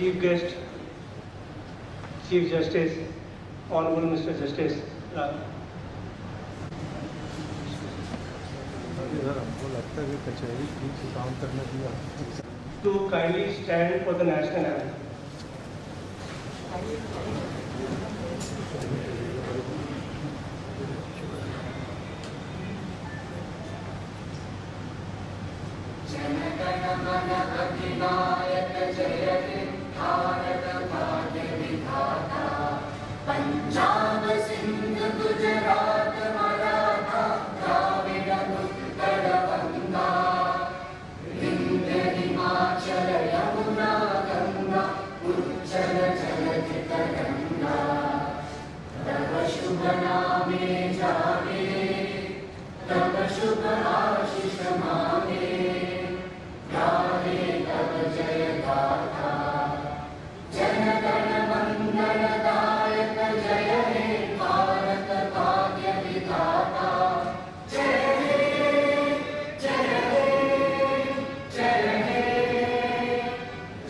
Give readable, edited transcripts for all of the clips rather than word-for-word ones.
Chief Guest, Chief Justice, Honorable Mr. Justice हमको लगता है कि कचहरी ठीक से काम करना दिया to kindly stand for the national anthem. जनगण मन अधिनायक जय हे भारत भाग्य विधाता पंजाब सिंध गुजरात मराठा द्राविड़ उत्कल गंगा विंध्य हिमाचल यमुना गंगा उज्जल जलधि तरंगा तव शुभ नामे जागे तव शुभ आशीष मांगे गाहे तव जय गाथा जनगण मंगलदायक जय हे भारत भाग्य विधाता जय हे जय हे जय हे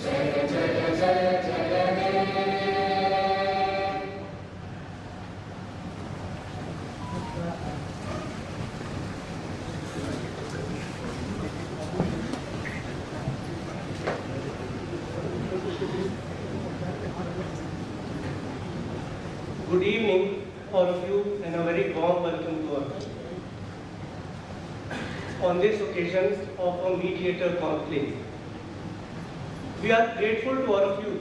जय जय जय जय हे Good evening, all of you, and a very warm welcome to all. On this occasion of a mediator conclave, we are grateful to all of you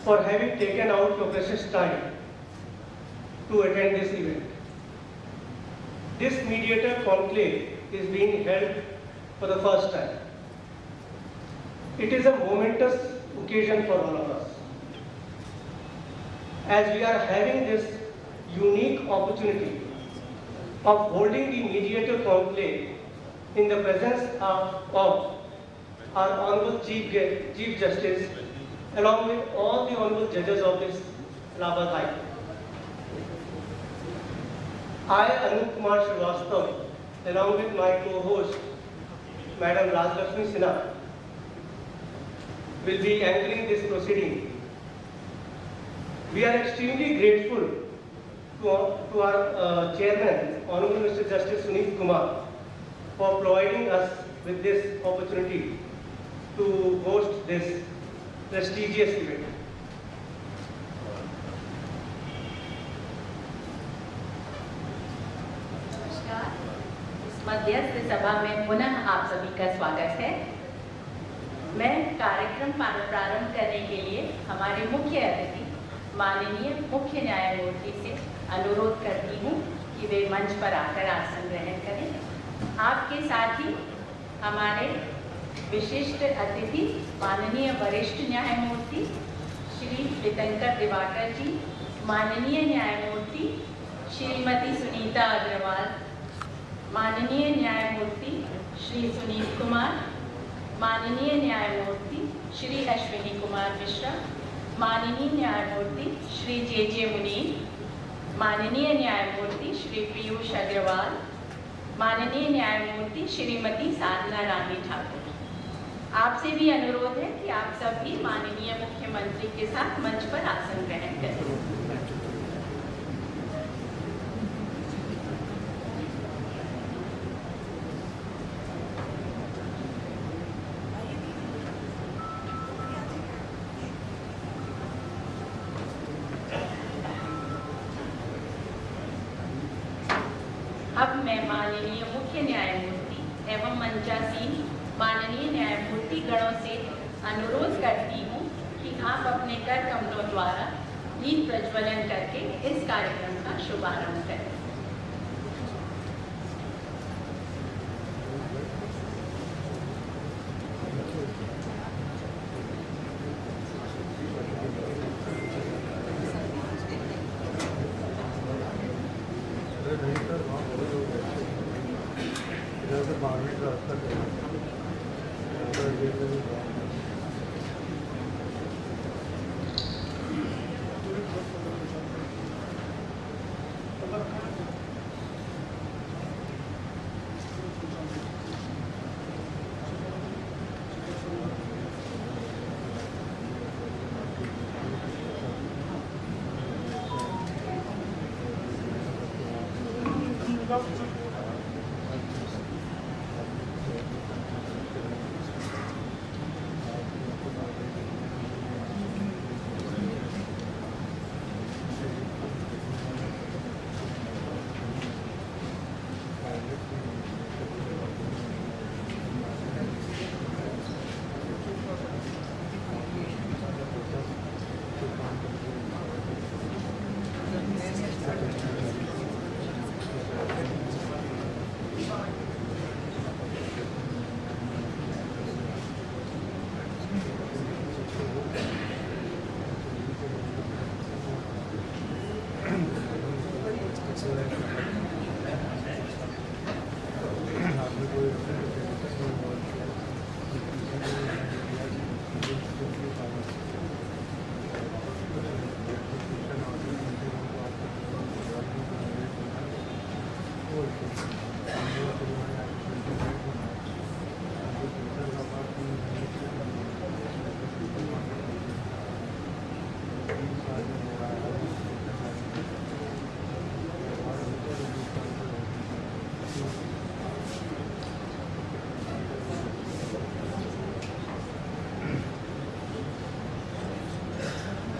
for having taken out your precious time to attend this event. This mediator conclave is being held for the first time. It is a momentous occasion for all of us, as we are having this unique opportunity of holding the mediator conclave in the presence of our Honorable Chief Justice, along with all the Honorable Judges of this Allahabad High Court. I, Anup Kumar Srivastava, along with my co-host, Madam Rajlakshmi Sinha, will be anchoring this proceeding. We are extremely grateful to our chairman, Honorable Mr. Justice Sunil Kumar, for providing us with this opportunity to host this prestigious event. नमस्कार, इस मध्यस्थ सभा में पुनः आप सभी का स्वागत है। मैं कार्यक्रम प्रारंभ करने के लिए हमारे मुख्य अतिथि माननीय मुख्य न्यायमूर्ति से अनुरोध करती हूँ कि वे मंच पर आकर आसन ग्रहण करें। आपके साथ ही हमारे विशिष्ट अतिथि माननीय वरिष्ठ न्यायमूर्ति श्री तीर्थंकर दिवाकर जी, माननीय न्यायमूर्ति श्रीमती सुनीता अग्रवाल, माननीय न्यायमूर्ति श्री सुनील कुमार, माननीय न्यायमूर्ति श्री अश्विनी कुमार मिश्रा, माननीय न्यायमूर्ति श्री जे मुनीर, माननीय न्यायमूर्ति श्री पीयूष अग्रवाल, माननीय न्यायमूर्ति श्रीमती साधना रानी ठाकुर। आपसे भी अनुरोध है कि आप सभी माननीय मुख्यमंत्री के साथ मंच पर आसन ग्रहण करें। अब मैं माननीय मुख्य न्यायमूर्ति एवं मंचासीन माननीय न्यायमूर्ति गणों से अनुरोध करती हूँ कि आप अपने कर कमलों द्वारा दीप प्रज्वलन करके इस कार्यक्रम का शुभारंभ करें।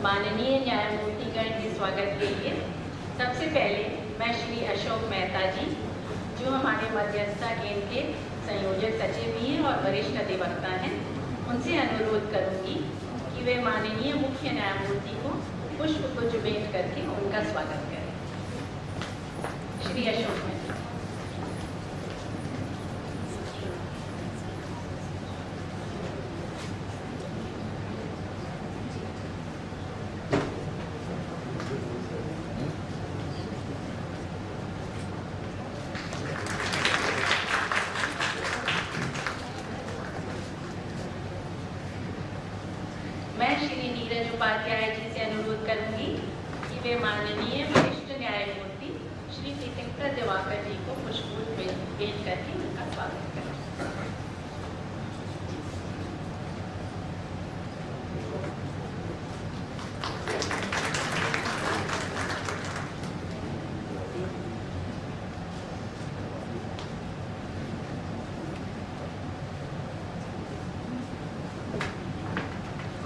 माननीय न्यायमूर्तिगण के स्वागत के लिए सबसे पहले मैं श्री अशोक मेहता जी, जो हमारे मध्यस्थता केंद्र के संयोजक सचिव भी हैं और वरिष्ठ अधिवक्ता हैं, उनसे अनुरोध करूंगी कि वे माननीय मुख्य न्यायमूर्ति को पुष्पगुच्छ भेंट करके उनका स्वागत करें। श्री अशोक मेहता। मैं श्री नीरज उपाध्याय जी से अनुरोध करूंगी कि वे माननीय वरिष्ठ न्यायमूर्ति श्री तीर्थंकर दिवाकर जी को पुष्पगुच्छ भेंट करके उनका स्वागत करें।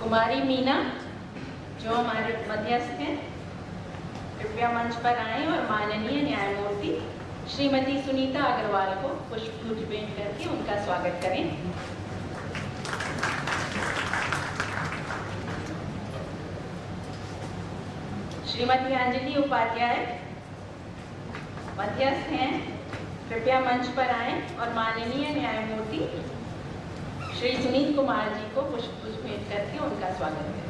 कुमारी मीना, जो हमारे मध्यस्थ हैं, कृपया मंच पर आएं और माननीय न्यायमूर्ति श्रीमती सुनीता अग्रवाल को पुष्पगुच्छ भेंट करके उनका स्वागत करें। श्रीमती अंजलि उपाध्याय मध्यस्थ हैं, कृपया मंच पर आएं और माननीय न्यायमूर्ति श्री सुनीत कुमार जी को पुष्पगुच्छ भेंट करके उनका स्वागत करें।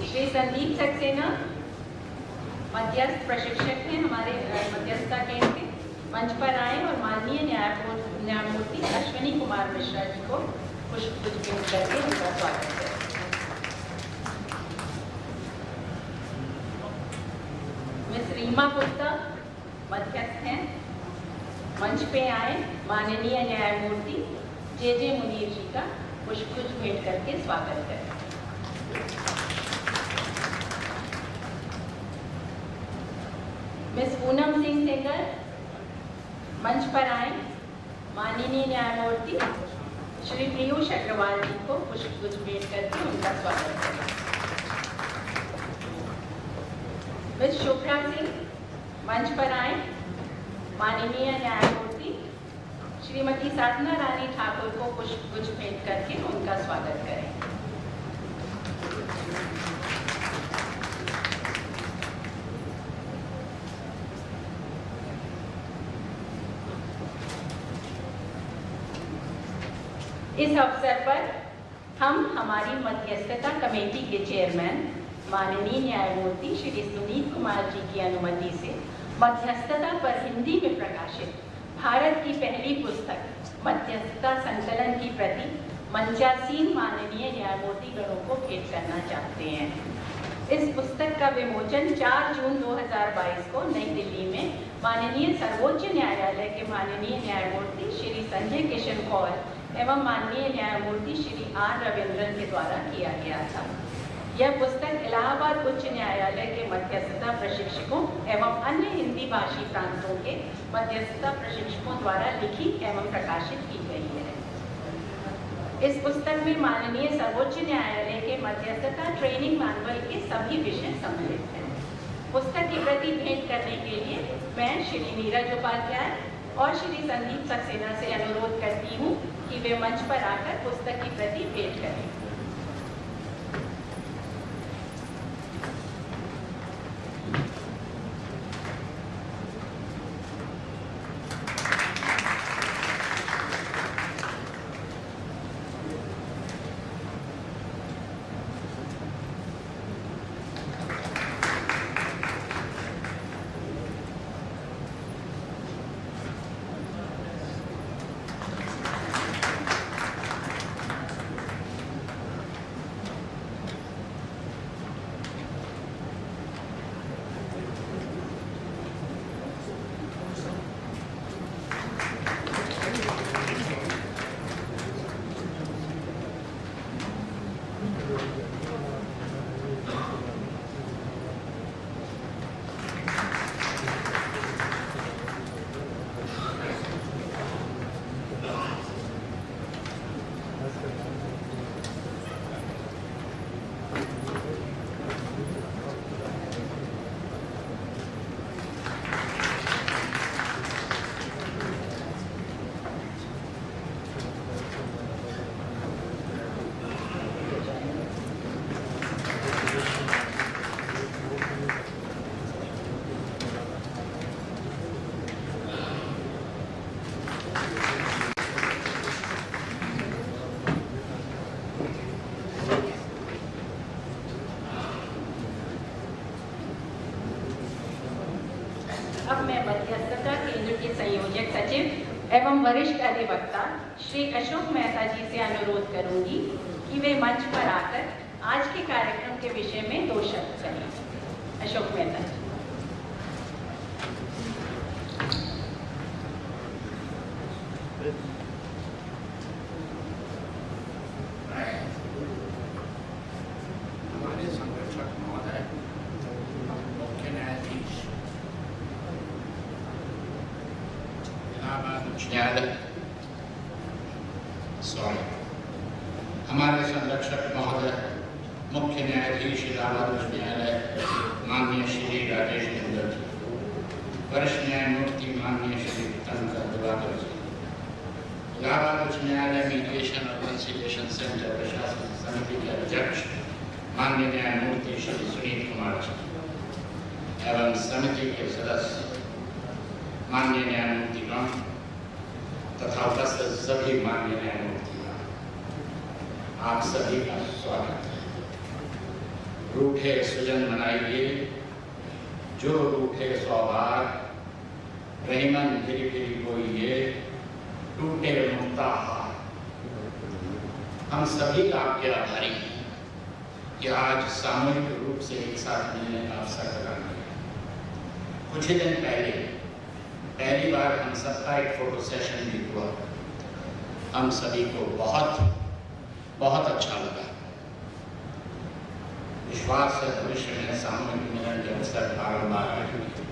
श्री संदीप सक्सेना मध्यस्थ प्रशिक्षक हैं हमारे मध्यस्थता केंद्र के, मंच पर आए और माननीय न्यायमूर्ति अश्विनी कुमार मिश्रा जी को पुष्पगुच्छ भेंट करके उनका स्वागत करें। मिस रीमा गुप्ता मध्यस्थ हैं, मंच पे आए माननीय न्यायमूर्ति जे मुनीर जी का पुष्पगुच्छ भेंट करके स्वागत करें। मिस पूनम सिंह सेंगर मंच पर आए माननीय न्यायमूर्ति श्री पीयूष अग्रवाल जी को पुष्पगुच्छ भेंट करके उनका स्वागत करें। मिस शुभ्रा सिंह मंच पर आए माननीय न्यायमूर्ति श्रीमती साधना रानी ठाकुर को पुष्पगुच्छ भेंट करके उनका स्वागत करें। इस अवसर पर हम हमारी मध्यस्थता कमेटी के चेयरमैन माननीय न्यायमूर्ति श्री सुनीत कुमार जी की अनुमति से मध्यस्थता पर हिंदी में प्रकाशित भारत की पहली पुस्तक मध्यस्थता संकलन की प्रति मंचासीन माननीय न्यायमूर्ति गणों को भेंट करना चाहते हैं। इस पुस्तक का विमोचन 4 जून 2022 को नई दिल्ली में माननीय सर्वोच्च न्यायालय के माननीय न्यायमूर्ति श्री संजय किशन कौल एवं माननीय न्यायमूर्ति श्री आर रविंद्रन के द्वारा किया गया था। यह पुस्तक इलाहाबाद उच्च न्यायालय के मध्यस्थता प्रशिक्षकों एवं अन्य हिंदी भाषी प्रांतों के मध्यस्थता प्रशिक्षकों द्वारा लिखी एवं प्रकाशित की गई है। इस पुस्तक में माननीय सर्वोच्च न्यायालय के मध्यस्थता ट्रेनिंग मैनुअल के सभी विषय सम्मिलित हैं। पुस्तक की प्रति भेंट करने के लिए मैं श्री नीरज उपाध्याय और श्री संदीप सक्सेना से अनुरोध करती हूँ कि वे मंच पर आकर पुस्तक की प्रति भेंट करें। एवं वरिष्ठ अधिवक्ता श्री अशोक मेहता जी से अनुरोध करूंगी कि वे मंच पर आकर आज के कार्यक्रम के विषय में 2 शब्द कहें। अशोक मेहता जी। हमारे संरक्षक महोदय, मुख्य न्यायाधीश इलाहाबाद उच्च न्यायालय, हमारे संरक्षक महोदय, मुख्य न्यायाधीश इलाहाबाद उच्च न्यायालय माननीय श्री राजेश मंडल जी, वरिष्ठ न्यायमूर्ति माननीय श्री तनकर दिवाकर जी, इलाहाबाद उच्च न्यायालय मीडिएशन और कंसिलिएशन सेंटर प्रशासन समिति के अध्यक्ष माननीय न्यायमूर्ति श्री सुनील कुमार जी एवं समिति के सदस्य माननीय न्यायमूर्तिगण तथा उपस्थित सभी माननीय न्यायमूर्तिगण, आप सभी का स्वागत है। रूठे सुजन मनाइए, जो रूठे सौभाग, रहीमन फिरी फिरी बोइए, टूटे मुक्ता हार। हम सभी आपके आभारी हैं कि आज सामूहिक रूप से एक साथ मिलने का अवसर प्रदान किया। कुछ ही दिन पहली बार हम सबका एक फोटो सेशन भी हुआ। हम सभी को बहुत बहुत अच्छा लगा। विश्वास है भविष्य में सामूहिक मिलन के अवसर बारंबार आएंगे।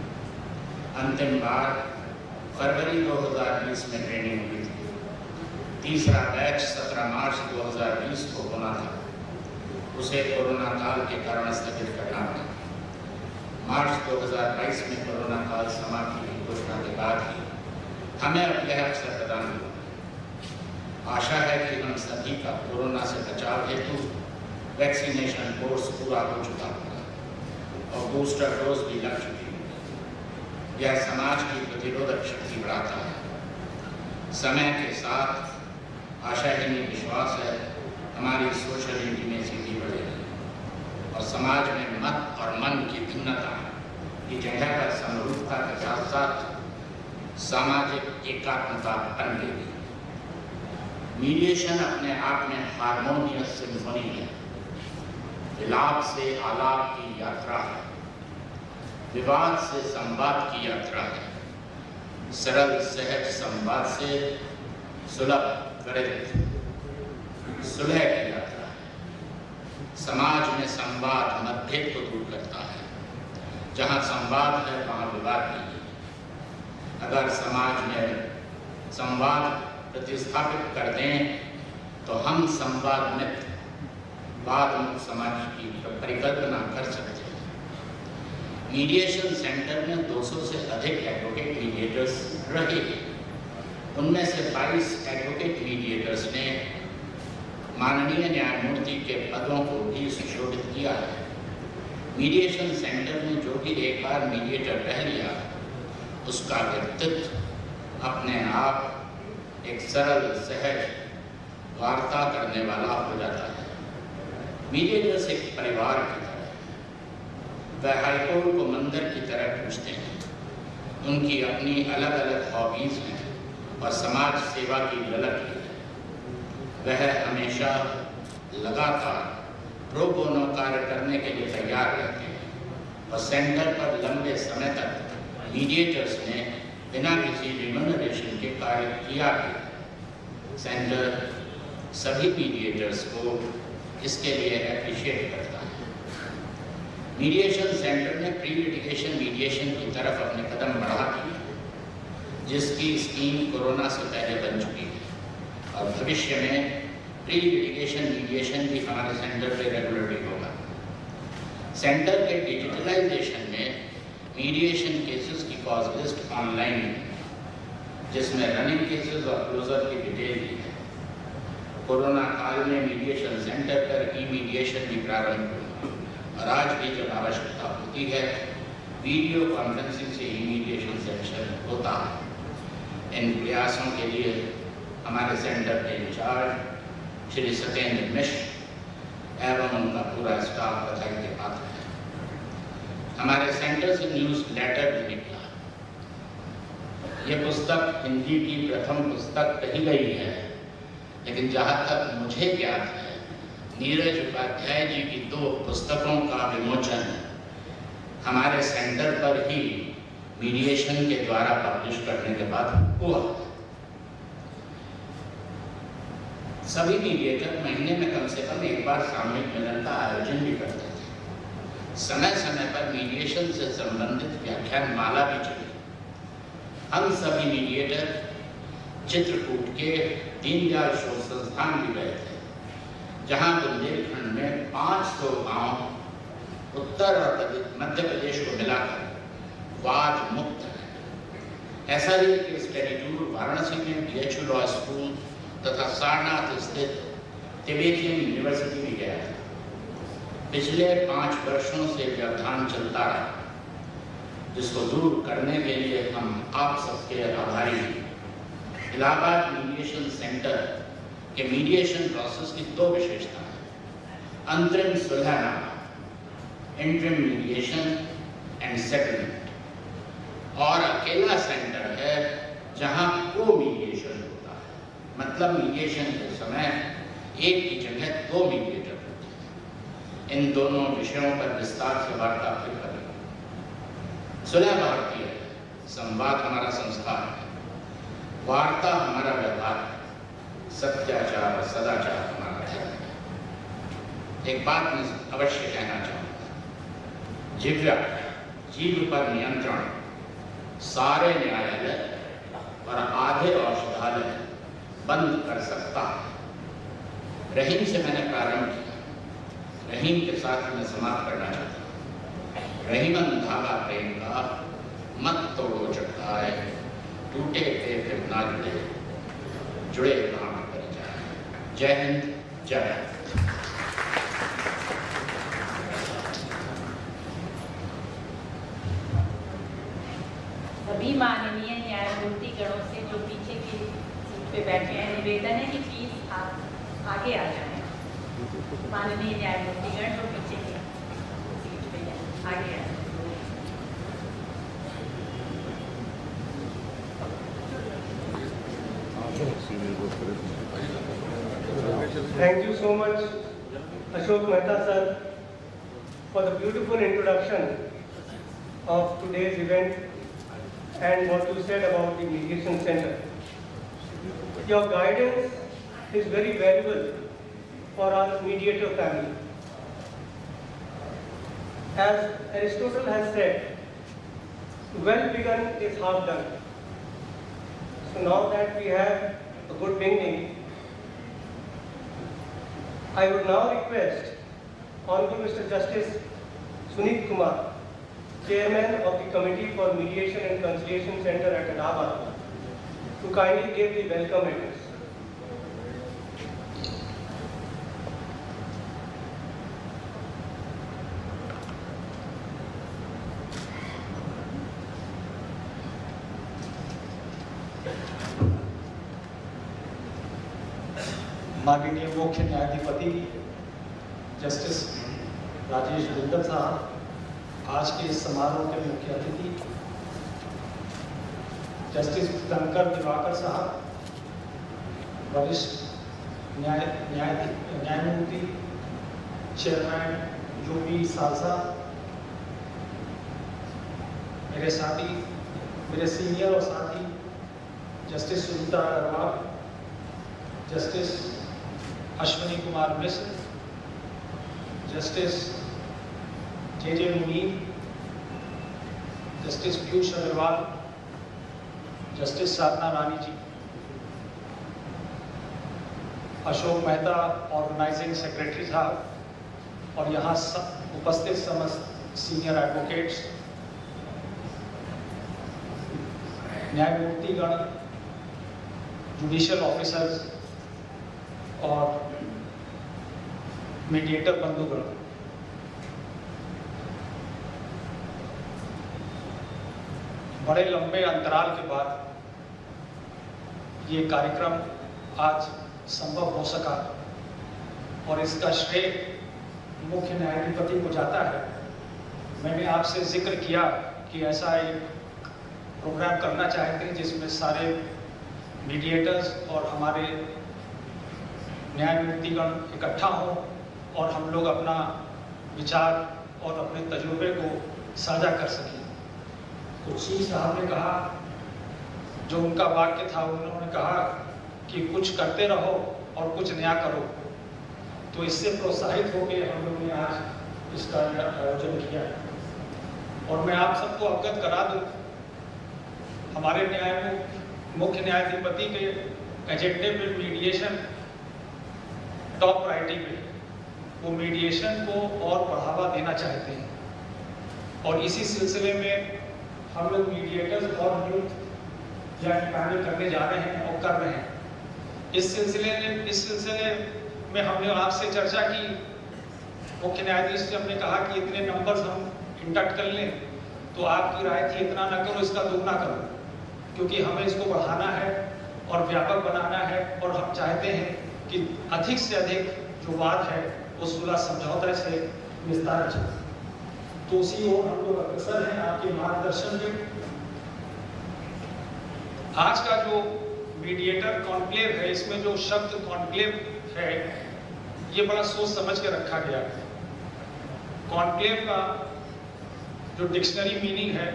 अंतिम बार फरवरी 2020 में ट्रेनिंग हुई थी। तीसरा बैच 17 मार्च 2020 को होना था, उसे कोरोना काल के कारण स्थगित करना पड़ा। मार्च 2022 में कोरोना काल समाप्ति की घोषणा के बाद ही हमें अब यह अवसर प्रदान हुआ। आशा है कि हम सभी का कोरोना से बचाव हेतु वैक्सीनेशन कोर्स पूरा हो चुका होगा और बूस्टर डोज भी लग चुकी होगी। यह समाज की प्रतिरोधक शक्ति बढ़ाता है। समय के साथ आशा ही नहीं विश्वास है हमारी सोशल इंटीमेसी भी बढ़ेगी और समाज में मत और मन की भिन्नता की जगह पर समरूपता के साथ साथ सामाजिक एकात्मता बन गई। मीडिएशन अपने आप में हारमोनियस सिम्फनी है। विलाप से आलाप की यात्रा है, विवाद से संवाद की यात्रा है, सरल सहज संवाद से सुलभ त्वरित सुलह की यात्रा है। समाज में संवाद मतभेद को दूर करता है। जहाँ संवाद है वहाँ विवाद नहीं है। अगर समाज में संवाद प्रतिस्थापित कर दें तो हम संवाद मित्र वाद मुक्त समाज की परिकल्पना कर सकते हैं। मीडिएशन सेंटर में 200 से अधिक एडवोकेट मीडिएटर्स रहे। उनमें से 22 एडवोकेट मीडिएटर्स ने माननीय न्यायमूर्ति के पदों को भी सुशोभित किया है। मीडिएशन सेंटर में जो भी एक बार मीडिएटर रह लिया उसका व्यक्तित्व अपने आप एक सरल सहज वार्ता करने वाला हो जाता है। मीडिएटर्स एक परिवार की तरह, वह हाईकोर्ट को मंदिर की तरह पूछते हैं। उनकी अपनी अलग अलग हॉबीज हैं और समाज सेवा की ललक है। वह हमेशा लगातार प्रो बोनो कार्य करने के लिए तैयार रहते हैं और सेंटर पर लंबे समय तक मीडिएटर्स ने बिना किसी रिम्यूनरेशन के कार्य किया भी। सेंटर सभी मीडिएटर्स को इसके लिए एप्रिशिएट करता है। मीडिएशन सेंटर ने प्री लिटिगेशन मीडिएशन की तरफ अपने कदम बढ़ा दिए, जिसकी स्कीम कोरोना से पहले बन चुकी है और भविष्य में प्री लिटिगेशन मीडिएशन भी हमारे सेंटर पे रेगुलरली होगा। सेंटर के डिजिटलाइजेशन में मीडिएशन केसेस की कॉज लिस्ट ऑनलाइन है, जिसमें रनिंग केसेस और क्लोजर की डिटेल भी है। कोरोना काल में मीडिएशन सेंटर पर ई मीडिएशन भी प्रारंभ हुआ और आज भी जब आवश्यकता होती है वीडियो कॉन्फ्रेंसिंग से ई मीडिएशन सेशन होता है। इन प्रयासों के लिए हमारे सेंटर के इंचार्ज श्री सत्येंद्र मिश्र एवं उनका पूरा स्टाफ बधाई के पात्र है। हमारे सेंटर से न्यूज़ लेटर भी निकला ये पुस्तक हिंदी की प्रथम पुस्तक कही गई है, लेकिन जहाँ तक मुझे ज्ञात है, नीरज उपाध्याय जी की 2 पुस्तकों का विमोचन हमारे सेंटर पर ही मीडिएशन के द्वारा पब्लिश करने के बाद हुआ। सभी मीडिएटर महीने में कम से कम एक बार सामूहिक मिलन का आयोजन भी करते थे। समय समय पर मीडिएशन से संबंधित व्याख्यान माला भी चली। हम सभी मीडिएटर चित्रकूट के दीनदयाल शोध संस्थान भी गए थे, जहां बुंदेलखंड में 500 गांव उत्तर और मध्य प्रदेश को मिलाकर वाद मुक्त है। ऐसा ही एक स्टडी टूर वाराणसी में BHU लॉ स्कूल तथा सारनाथ स्थित तिबेतियन यूनिवर्सिटी भी गया था। पिछले 5 वर्षों से व्यवधान चलता रहा, जिसको दूर करने के लिए हम आप सबके आभारी हैं। इलाहाबाद मीडिएशन सेंटर के मीडिएशन प्रोसेस की 2 विशेषताएं हैं: अंतरिम सुलहनामा, इंटरिम मीडिएशन एंड सेटलमेंट, और अकेला सेंटर है जहां को मीडिएशन होता है। मतलब मीडिएशन के समय एक की जगह 2 मीडिएटर होते हैं। इन दोनों विषयों पर विस्तार से वार्ता फिर करेंगे। सुलह भारतीय है, संवाद हमारा संस्कार है, वार्ता हमारा व्यवहार है, सत्याचार और सदाचार हमारा धर्म है। एक बात मैं अवश्य कहना चाहूँगा, जिव्या, जीव पर नियंत्रण सारे न्यायालय और आधे औषधालय बंद कर सकता है। रहीम से मैंने प्रारंभ किया, रहीम के साथ मैं समाप्त करना चाहता हूँ। रहीमन धागा प्रेम का मत तोड़ो चटकाए, टूटे थे फिर ना जुड़े, जुड़े कहाँ कर जाए। जय हिंद, जय भारत। सभी माननीय न्यायमूर्ति गणों से जो पीछे की सीट पे बैठे हैं, निवेदन है कि प्लीज आप आगे आ जाएं। माननीय न्यायमूर्ति गण जो पीछे की सीट पे हैं, आगे आ जाएं। Thank you so much, Ashok Mehta sir, for the beautiful introduction of today's event and what you said about the mediation center. Your guidance is very valuable for our mediator family. As Aristotle has said, well begun is half done. So now that we have a good beginning, I would now request Honorable Mr. Justice Sunit Kumar, Chairman of the Committee for Mediation and Conciliation Center at Allahabad, to kindly give the welcome address. माननीय मुख्य न्यायाधिपति justice Rajesh Bindal साहब, आज के इस समारोह के मुख्य अतिथि जस्टिस शंकर दिवाकर साहब, वरिष्ठ न्यायमूर्ति चेयरमैन यूपी सालसा, मेरे साथी, मेरे सीनियर और साथी Justice Sunita Agarwal, Justice Ashwini Kumar Mishra, Justice J Munir, Justice Piyush Agarwal, Justice Sadhana Rani ji, Ashok Mehta organising secretary साहब और यहाँ उपस्थित समस्त सीनियर एडवोकेट्स, न्यायमूर्तिगण, जुडिशियल ऑफिसर्स और मीडिएटर बंधुगण, बड़े लंबे अंतराल के बाद ये कार्यक्रम आज संभव हो सका और इसका श्रेय मुख्य न्यायाधिपति को जाता है। मैंने आपसे जिक्र किया कि ऐसा एक प्रोग्राम करना चाहते हैं जिसमें सारे मीडिएटर्स और हमारे न्यायमूर्तिगण इकट्ठा हों और हम लोग अपना विचार और अपने तजुर्बे को साझा कर सकें। तो सी साहब ने कहा, जो उनका वाक्य था, उन्होंने कहा कि कुछ करते रहो और कुछ नया करो। तो इससे प्रोत्साहित होकर हम लोग ने आज इसका आयोजन किया है। और मैं आप सबको अवगत करा दूं, हमारे मुख्य न्यायाधिपति के एजेंडे पे मीडिएशन टॉप प्रायोरिटी पे, वो मीडिएशन को और बढ़ावा देना चाहते हैं। और इसी सिलसिले में हम लोग मीडिएटर्स और यूथ पैनल करने जा रहे हैं और कर रहे हैं। इस सिलसिले में हमने आपसे चर्चा की, मुख्य न्यायाधीश से हमने कहा कि इतने नंबर्स हम इंडक्ट कर लें, तो आपकी राय थी इतना ना करो, इसका दोगुना करो, क्योंकि हमें इसको बढ़ाना है और व्यापक बनाना है। और हम चाहते हैं कि अधिक से अधिक जो बात है वो सुलह समझौते से विस्तार चले। तो उसी ओर हम लोग अग्रसर हैं आपके मार्गदर्शन में। आज का जो मीडिएटर कॉन्क्लेव है, इसमें जो शब्द कॉन्क्लेव है ये बड़ा सोच समझ के रखा गया है। कॉन्क्लेव का जो डिक्शनरी मीनिंग है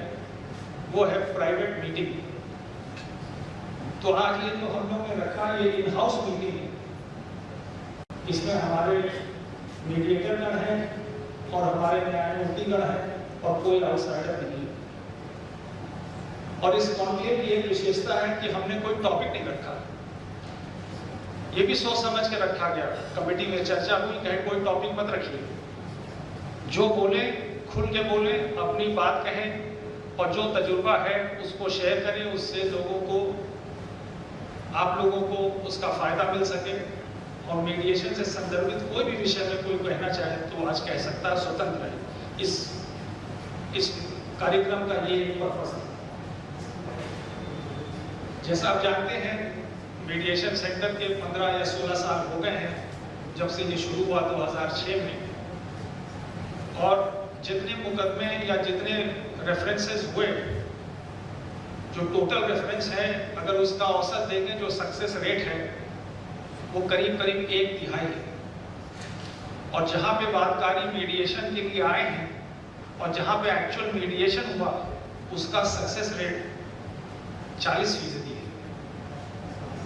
वो है प्राइवेट मीटिंग। तो आज ये जो हम लोग ने रखा, ये इन हाउस मीटिंग है। इसमें हमारे मीडिएटरगण हैं और हमारे न्यायमूर्तिगण हैं और कोई आउटसाइडर नहीं है। और इस कॉन्क्लेव की एक विशेषता है कि हमने कोई टॉपिक नहीं रखा, ये भी सोच समझ के रखा गया। कमेटी में चर्चा हुई, कहे कोई टॉपिक मत रखिए, जो बोले खुल के बोले, अपनी बात कहें और जो तजुर्बा है उसको शेयर करें, उससे लोगों को, आप लोगों को उसका फायदा मिल सके। और मीडिएशन से संदर्भित कोई भी विषय में कोई कहना चाहे तो आज कह सकता है, स्वतंत्र है। इस कार्यक्रम का ये एक पर्पस है। जैसा आप जानते हैं, मीडिएशन सेंटर के 15 या 16 साल हो गए हैं जब से ये शुरू हुआ 2006 में। और जितने मुकदमे या जितने रेफरेंसेस हुए, जो टोटल रेफरेंस है, अगर उसका औसत देखें, जो सक्सेस रेट है वो करीब करीब 1/3 है। और जहाँ पे वादकारी मीडिएशन के लिए आए हैं और जहाँ पे एक्चुअल मीडिएशन हुआ, उसका सक्सेस रेट 40% है।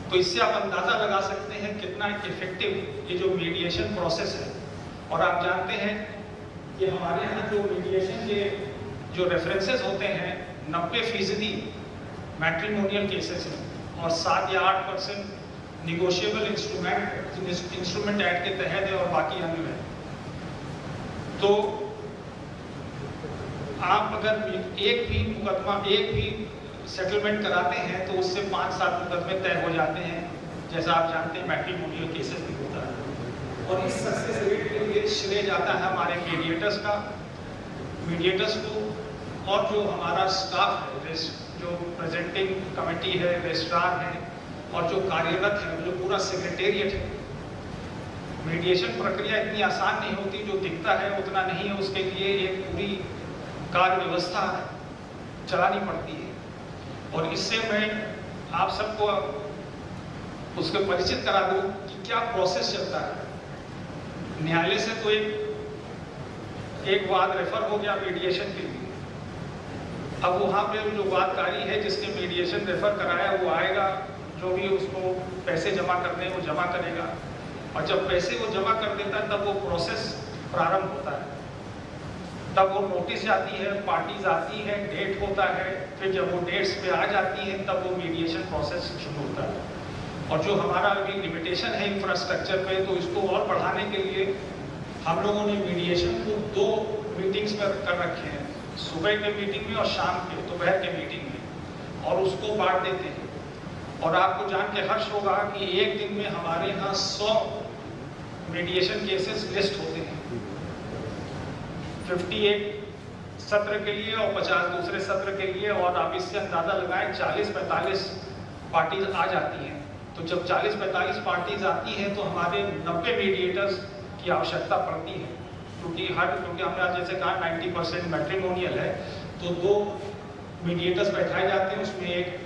तो इससे आप अंदाजा लगा सकते हैं कितना इफेक्टिव ये जो मीडिएशन प्रोसेस है। और आप जानते हैं कि हमारे यहाँ जो मीडिएशन के जो रेफरेंसेस होते हैं, 90% मैट्रिमोनियल केसेस हैं और 7 या 8% निगोशिएबल इंस्ट्रूमेंट एक्ट के तहत है और बाकी अन्य है। तो आप अगर एक भी मुकदमा, एक भी सेटलमेंट कराते हैं तो उससे 5-7 मुकदमे तय हो जाते हैं, जैसा आप जानते हैं मैट्रिमोनियल केसेस भी होता है। और इस सक्सेस रेट के लिए श्रेय जाता है हमारे मीडिएटर्स को और जो हमारा स्टाफ है, जो प्रेजेंटिंग कमेटी है, रजिस्ट्रार है और जो कार्यरत है, जो पूरा सेक्रेटेरिएट है। मीडिएशन प्रक्रिया इतनी आसान नहीं होती, जो दिखता है उतना नहीं है। उसके लिए एक पूरी कार्य व्यवस्था चलानी पड़ती है। और इससे मैं आप सबको उसके परिचित करा दूं कि क्या प्रोसेस चलता है। न्यायालय से तो एक वाद रेफर हो गया मीडिएशन के लिए। अब वहाँ पे जो वादकारी है जिसने मीडिएशन रेफर कराया, वो आएगा, जो भी उसको पैसे जमा करने हैं वो जमा करेगा। और जब पैसे वो जमा कर देता है तब वो प्रोसेस प्रारंभ होता है। तब वो नोटिस जाती है, पार्टीज आती है, डेट होता है, फिर जब वो डेट्स पे आ जाती है तब वो मीडिएशन प्रोसेस शुरू होता है। और जो हमारा अभी लिमिटेशन है इंफ्रास्ट्रक्चर पे, तो इसको और बढ़ाने के लिए हम लोगों ने मीडिएशन को 2 मीटिंग्स में कर रखे हैं, सुबह के मीटिंग में और शाम के दोपहर के मीटिंग में, और उसको बांट देते हैं। और आपको जान के हर्ष होगा कि एक दिन में हमारे यहाँ 100 मीडिएशन केसेस लिस्ट होते हैं, 58 सत्र के लिए और 50 दूसरे सत्र के लिए। और आप इससे अंदाजा लगाएं 40-45 पार्टीज आ जाती हैं। तो जब 40-45 पार्टीज आती हैं तो हमारे 90 मीडिएटर्स की आवश्यकता पड़ती है, क्योंकि हमने आज जैसे कहा 90% मैट्रिमोनियल है, तो 2 मीडिएटर्स बैठाए जाते हैं, उसमें एक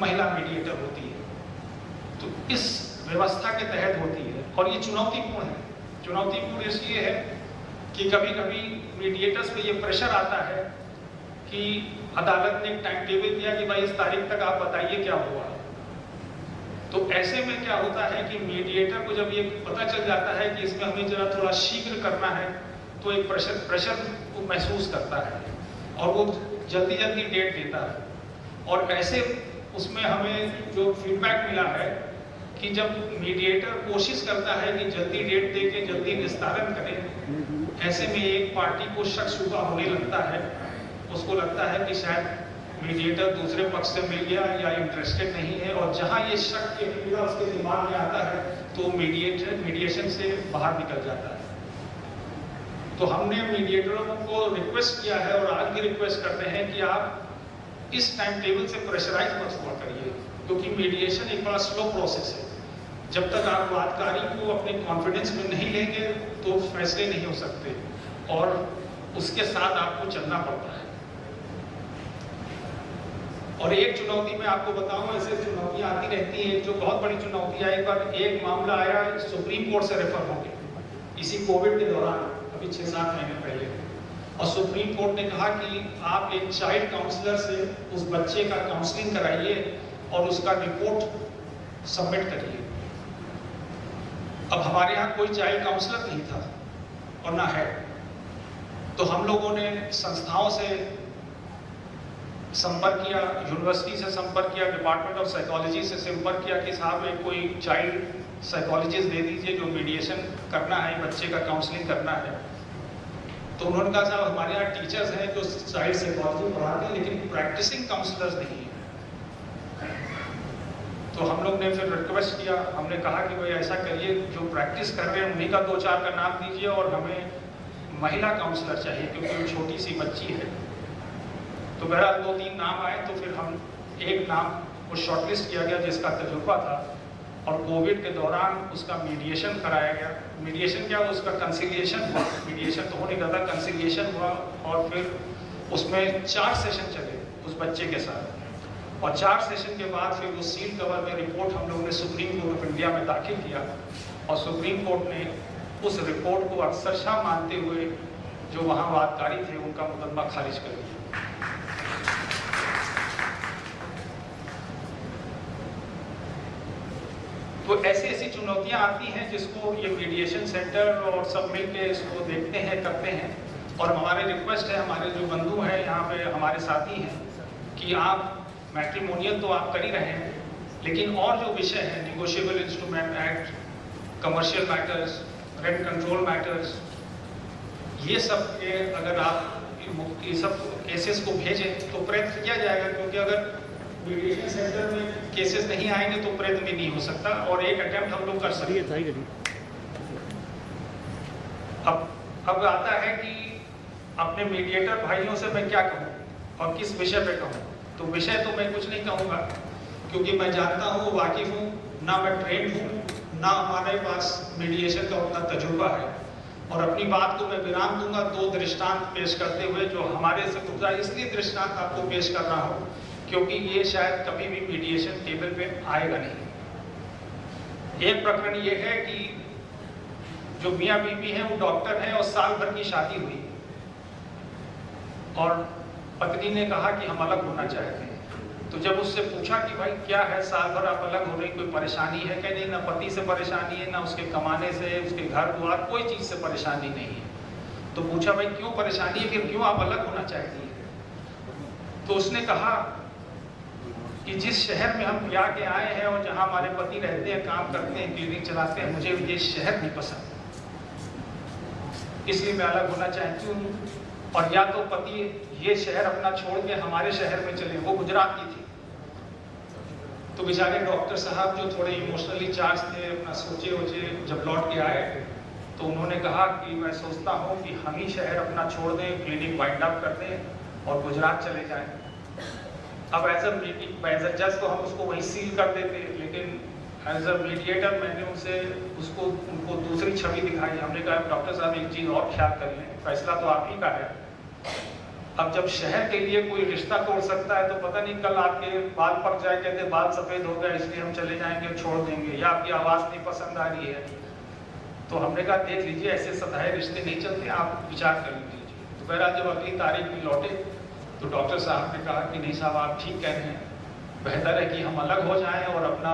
महिला मीडिएटर होती है। तो इस व्यवस्था के तहत होती है और ये चुनौतीपूर्ण है। चुनौतीपूर्ण इसलिए है कि कभी कभी मीडिएटर्स पे ये प्रेशर आता है कि अदालत ने एक टाइम टेबल दिया कि भाई इस तारीख तक आप बताइए क्या हुआ। तो ऐसे में क्या होता है कि मीडिएटर को जब ये पता चल जाता है कि इसमें हमें जरा थोड़ा शीघ्र करना है, तो एक प्रेशर को महसूस करता है और वो जल्दी जल्दी डेट देता है। और ऐसे उसमें हमें जो फीडबैक मिला है कि जब मीडिएटर कोशिश करता है कि जल्दी डेट दे के जल्दी निस्तारण करे, ऐसे में एक पार्टी को शक शुबा होने लगता है, उसको लगता है कि शायद मीडिएटर दूसरे पक्ष से मिल गया या इंटरेस्टेड नहीं है। और जहां ये शक के कीड़ा उसके दिमाग में आता है तो मीडिएशन से बाहर निकल जाता है। तो हमने मीडिएटरों को रिक्वेस्ट किया है और आज भी रिक्वेस्ट करते हैं कि आप इस टाइम टेबल से प्रेशराइज मत हुआ करिए, क्योंकि मीडिएशन एक बड़ा स्लो प्रोसेस है। जब तक आप वादकारी को अपने कॉन्फिडेंस में नहीं लेंगे तो फैसले नहीं हो सकते और उसके साथ आपको चलना पड़ता है। और एक चुनौती मैं आपको बताऊं, ऐसे चुनौतियां आती रहती हैं। जो बहुत बड़ी चुनौती है, एक बार एक मामला आया सुप्रीम कोर्ट से रेफर हो गया इसी कोविड के दौरान, अभी 6-7 महीने पहले, और सुप्रीम कोर्ट ने कहा कि आप एक चाइल्ड काउंसलर से उस बच्चे का काउंसलिंग कराइए और उसका रिपोर्ट सबमिट करिए। अब हमारे यहाँ कोई चाइल्ड काउंसलर नहीं था और ना है, तो हम लोगों ने संस्थाओं से संपर्क किया, यूनिवर्सिटी से संपर्क किया, डिपार्टमेंट ऑफ साइकोलॉजी से संपर्क किया कि साहब एक कोई चाइल्ड साइकोलॉजिस्ट दे दीजिए जो मीडिएशन करना है, बच्चे का काउंसलिंग करना है। तो उन्होंने कहा साहब हमारे यहाँ टीचर्स हैं जो चाइल्ड साइकोलॉजी पढ़ाते हैं, लेकिन प्रैक्टिसिंग काउंसलर्स नहीं है। तो हम लोग ने फिर रिक्वेस्ट किया, हमने कहा कि भाई ऐसा करिए, जो प्रैक्टिस कर रहे हैं उन्हीं का 2-4 का नाम दीजिए और हमें महिला काउंसलर चाहिए क्योंकि वो छोटी सी बच्ची है। तो बहरहाल 2-3 नाम आए, तो फिर हम एक नाम को शॉर्टलिस्ट किया गया जिसका तजुर्बा था और कोविड के दौरान उसका मीडिएशन कराया गया। मीडिएशन क्या, उसका कंसिलिएशन हुआ, मीडिएशन तो हो नहीं रहा था, कंसिलिएशन हुआ और फिर उसमें 4 सेशन चले उस बच्चे के साथ। और 4 सेशन के बाद फिर उस सील कवर में रिपोर्ट हम लोगों ने सुप्रीम कोर्ट ऑफ इंडिया में दाखिल किया और सुप्रीम कोर्ट ने उस रिपोर्ट को अक्षरशः मानते हुए जो वहाँ वादकारी थे उनका मुकदमा खारिज कर दिया। तो ऐसी ऐसी चुनौतियां आती हैं जिसको ये मीडिएशन सेंटर और सब मिलके इसको देखते हैं, करते हैं। और हमारे रिक्वेस्ट है, हमारे जो बंधु हैं यहाँ पे, हमारे साथी हैं, कि आप मैट्रिमोनियल तो आप कर ही रहे हैं, लेकिन और जो विषय है, negotiable instrument act, commercial matters, rent control matters, ये सब के अगर आप ये सब केसेस को भेजें तो प्रयत्न किया जाएगा, क्योंकि अगर मीडिएशन सेंटर में केसेस नहीं आएंगे तो प्रयत्न भी नहीं हो सकता और एक अटेम्प्ट हम लोग कर सकते हैं। अब आता है कि अपने मीडिएटर भाइयों से मैं क्या कहूँ और किस विषय पे कहूँ। तो विषय तो मैं कुछ नहीं कहूँगा क्योंकि मैं जानता हूँ, वाकिफ हूँ, ना मैं ट्रेंड हूँ, ना हमारे पास मीडिएशन का उतना तजुर्बा है। और अपनी बात को मैं विराम दूंगा 2 दृष्टांत पेश करते हुए जो हमारे से गुजरा। इसलिए दृष्टांत आपको पेश कर रहा हूँ क्योंकि ये शायद कभी भी मीडिएशन टेबल पे आएगा नहीं। एक प्रकरण ये है कि जो मियाँ बीवी हैं वो डॉक्टर हैं और साल भर की शादी हुई और पत्नी ने कहा कि हम अलग होना चाहते हैं। तो जब उससे पूछा कि भाई क्या है, साल भर आप अलग हो रही, कोई परेशानी है क्या? नहीं, ना पति से परेशानी है, ना उसके कमाने से, उसके घर द्वार, कोई चीज़ से परेशानी नहीं है। तो पूछा भाई क्यों परेशानी है, फिर क्यों आप अलग होना चाहती हैं? तो उसने कहा कि जिस शहर में हम ब्याह के आए हैं और जहाँ हमारे पति रहते हैं, काम करते हैं, क्लिनिक चलाते हैं, मुझे ये शहर नहीं पसंद, इसलिए मैं अलग होना चाहती हूँ। और या तो पति ये शहर अपना छोड़ के हमारे शहर में चले, वो गुजरात की थी। तो बेचारे डॉक्टर साहब जो थोड़े इमोशनली चार्ज थे, अपना सोचे वोचे जब लौट के आए तो उन्होंने कहा कि मैं सोचता हूँ कि हम ही शहर अपना छोड़ दें, क्लिनिक वाइंड अप कर दें और गुजरात चले जाएं। अब एज अ जज तो हम उसको वहीं सील कर देते, लेकिन एज अ मीडिएटर मैंने उनको दूसरी छवि दिखाई। हमने कहा डॉक्टर साहब एक चीज़ और ख्याल कर लें, फैसला तो आप ही का है। अब जब शहर के लिए कोई रिश्ता तोड़ सकता है तो पता नहीं कल आपके बाल पक जाए, कहते बाल सफेद हो गए इसलिए हम चले जाएंगे, छोड़ देंगे, या आपकी आवाज़ नहीं पसंद आ रही है। तो हमने कहा देख लीजिए, ऐसे सताए रिश्ते नहीं चलते, आप विचार कर लीजिए। तो बहरहाल जब अगली तारीख में लौटे तो डॉक्टर साहब ने कहा कि नहीं साहब आप ठीक कह रहे हैं, बेहतर है कि हम अलग हो जाएं और अपना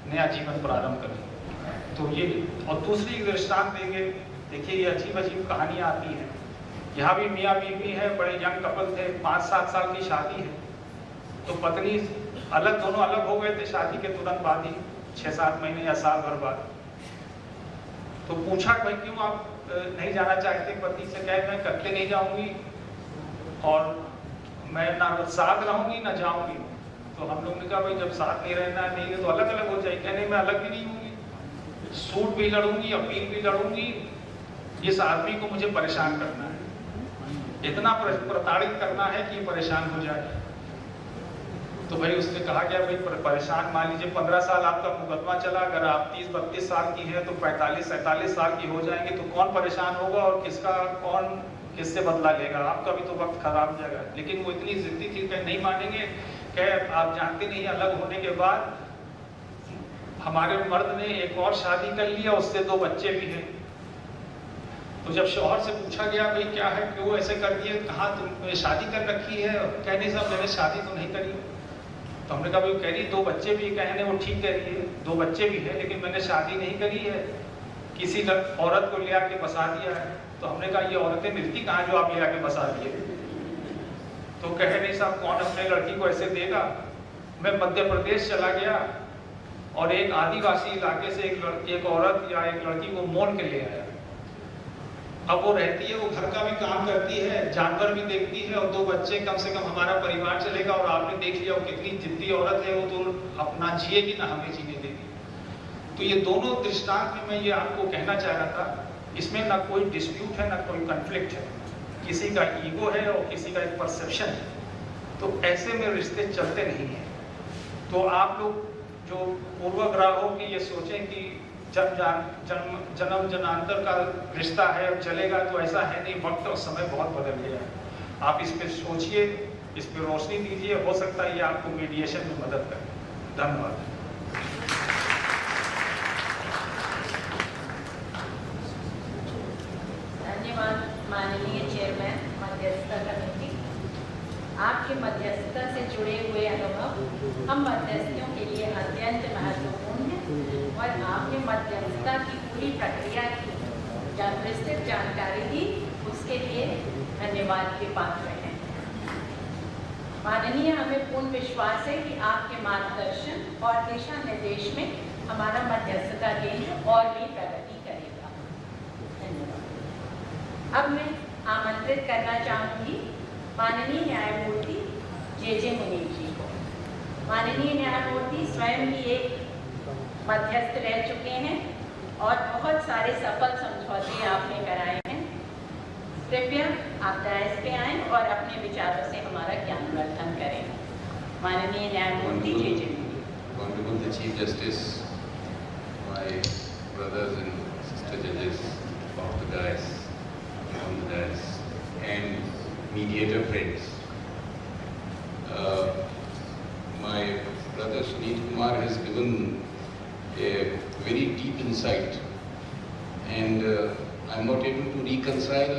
नया जीवन प्रारंभ करें। तो ये, और दूसरी दृष्टांत देंगे, देखिए ये अजीब अजीब कहानियाँ आती हैं। यहाँ भी मियाँ बीवी है, बड़े यंग कपल थे, 5-7 साल की शादी है, तो पत्नी अलग, दोनों अलग हो गए थे शादी के तुरंत बाद ही, 6-7 महीने या साल भर बाद। तो पूछा भाई क्यों आप नहीं जाना चाहते? पति से कहे मैं कत्ले नहीं जाऊंगी और मैं ना साथ रहूंगी ना जाऊंगी। तो हम लोग ने कहा भाई जब साथ नहीं रहना नहीं है तो अलग अलग हो जाए। कहने मैं अलग भी नहीं होंगी, सूट भी लड़ूंगी, अपील भी लड़ूंगी, इस आदमी को मुझे परेशान करना है, इतना प्रताड़ित करना है कि परेशान हो जाए। तो भाई उसने कहा क्या भाई परेशान, मान लीजिए 15 साल आपका मुकदमा चला, अगर आप 30-32 साल की है तो 45-47 साल की हो जाएंगे, तो कौन परेशान होगा और कौन किससे बदला लेगा? आपका भी तो वक्त खराब हो जाएगा। लेकिन वो इतनी जिद्दी थी कि नहीं मानेंगे। कह आप जानते नहीं, अलग होने के बाद हमारे मर्द ने एक और शादी कर लिया, उससे 2 बच्चे भी हैं। तो जब शौहर से पूछा गया भाई क्या है, क्यों ऐसे कर दिए, कहाँ तुमने शादी कर रखी है? कहने साहब मैंने शादी तो नहीं करी। तो हमने कहा भाई कह रही 2 बच्चे भी, कहने वो ठीक कह रही है 2 बच्चे भी है, लेकिन मैंने शादी नहीं करी है, किसी औरत को ले आके बसा दिया है। तो हमने कहा ये औरतें मिलती कहाँ जो आप ले आके बसा दिए? तो कहे नहीं साहब कौन अपने लड़की को ऐसे देगा। मैं मध्य प्रदेश चला गया और एक आदिवासी इलाके से एक औरत या एक लड़की को मोल के ले आया। अब वो रहती है, वो घर का भी काम करती है, जानवर भी देखती है और 2 बच्चे, कम से कम हमारा परिवार चलेगा। और आपने देख लिया वो कितनी जिद्दी औरत है, वो तो अपना जिएगी ना हमें जीने देगी। तो ये दोनों दृष्टांत में मैं ये आपको कहना चाह रहा था, इसमें ना कोई डिस्प्यूट है ना कोई कन्फ्लिक्ट है, किसी का ईगो है और किसी का एक परसेप्शन है। तो ऐसे में रिश्ते चलते नहीं हैं। तो आप लोग जो पूर्वग्रह हो कि ये सोचें कि जन्म जन्मांतर का रिश्ता है और चलेगा, तो ऐसा है नहीं। वक्त और समय बहुत बदल गया है। आप इस पे सोचिए, इस पे रोशनी दीजिए, हो सकता है ये आपको मीडिएशन में मदद करे। धन्यवाद। धन्यवाद माननीय चेयरमैन मध्यस्थता कमेटी। आपके मध्यस्थता से जुड़े हुए अनुभव हम मध्यस्थियों के लिए अत्यंत महत्वपूर्ण है और आपने मध्यस्थता की पूरी प्रक्रिया की विस्तृत जानकारी दी, उसके लिए धन्यवाद के पात्र हैं। माननीय, हमें पूर्ण विश्वास है कि आपके मार्गदर्शन और दिशा निर्देश में हमारा मध्यस्थता केंद्र और भी प्रगति करेगा। धन्यवाद। अब मैं आमंत्रित करना चाहूँगी माननीय न्यायमूर्ति जे मुनीर जी को। माननीय न्यायमूर्ति स्वयं भी एक मध्यस्थ रह चुके हैं और बहुत सारे सफल समझौते आपने कराए हैं। कृपया आप डायस पे आएं और अपने विचारों से हमारा ज्ञानवर्धन करें। माननीय न्यायमूर्ति जे Munir. Honorable the Chief Justice, my brothers and sister judges of the dais, on the dais, and mediator friends. My brother Sunil Kumar has given a very deep insight, and I'm not able to reconcile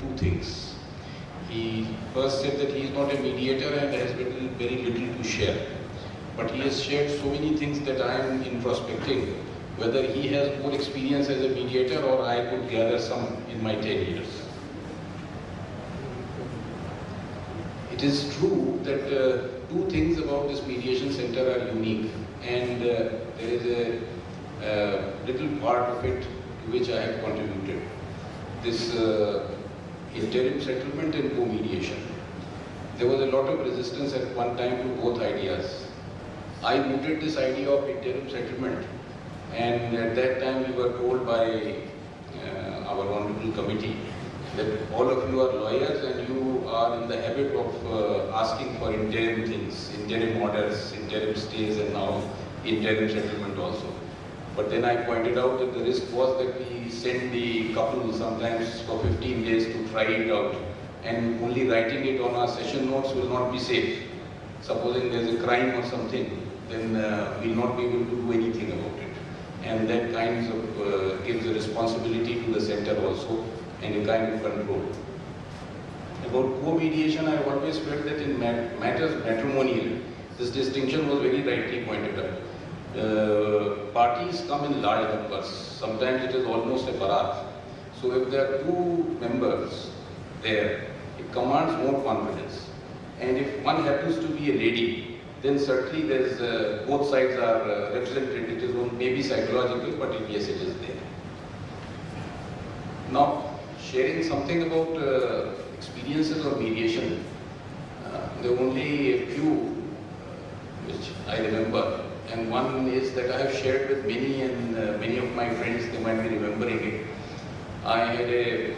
2 things. He first said that he is not a mediator and has very little to share, but he has shared so many things that I am introspecting whether he has more experience as a mediator or I could gather some in my 10 years. It is true that 2 things about this mediation center are unique, and there is a little part of it to which I have contributed. This interim settlement and co-mediation. There was a lot of resistance at one time to both ideas. I mooted this idea of interim settlement, and at that time we were told by our honorable committee that all of you are lawyers and you are in the habit of asking for interim things, interim orders, interim stays, and now interim settlement also. But then I pointed out that the risk was that we send the couple sometimes for 15 days to try it out, and only writing it on our session notes will not be safe. Supposing there is a crime or something, then we'll not be able to do anything about it. And that kind of gives a responsibility to the center also and a kind of control. About co-mediation, I have always felt that in matters matrimonial, this distinction was very rightly pointed out. Parties come in large numbers. Sometimes it is almost a barat. So if there are two members there, it commands more confidence. And if one happens to be a lady, then certainly there's, both sides are represented. It is maybe psychological, but yes, it is there. Now, sharing something about experiences of mediation, there are only a few which I remember. And one is that I have shared with many and many of my friends, they might be remembering it. I had a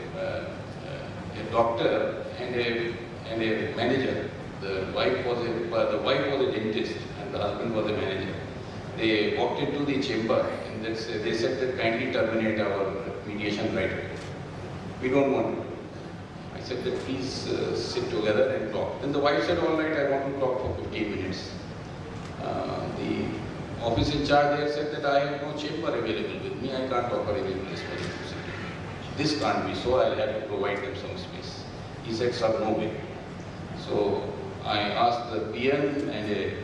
doctor and a manager. The wife was a dentist and the husband was a manager. They walked into the chamber and they said that kindly terminate our mediation right away. We don't want to. I said that please sit together and talk. Then the wife said, all right, I want to talk for 15 minutes. The office in charge there said that I have no chamber available with me. I can't offer any place for you to sit. This can't be so. I'll have to provide them some space. He said, sir, no way. So I asked the PM and a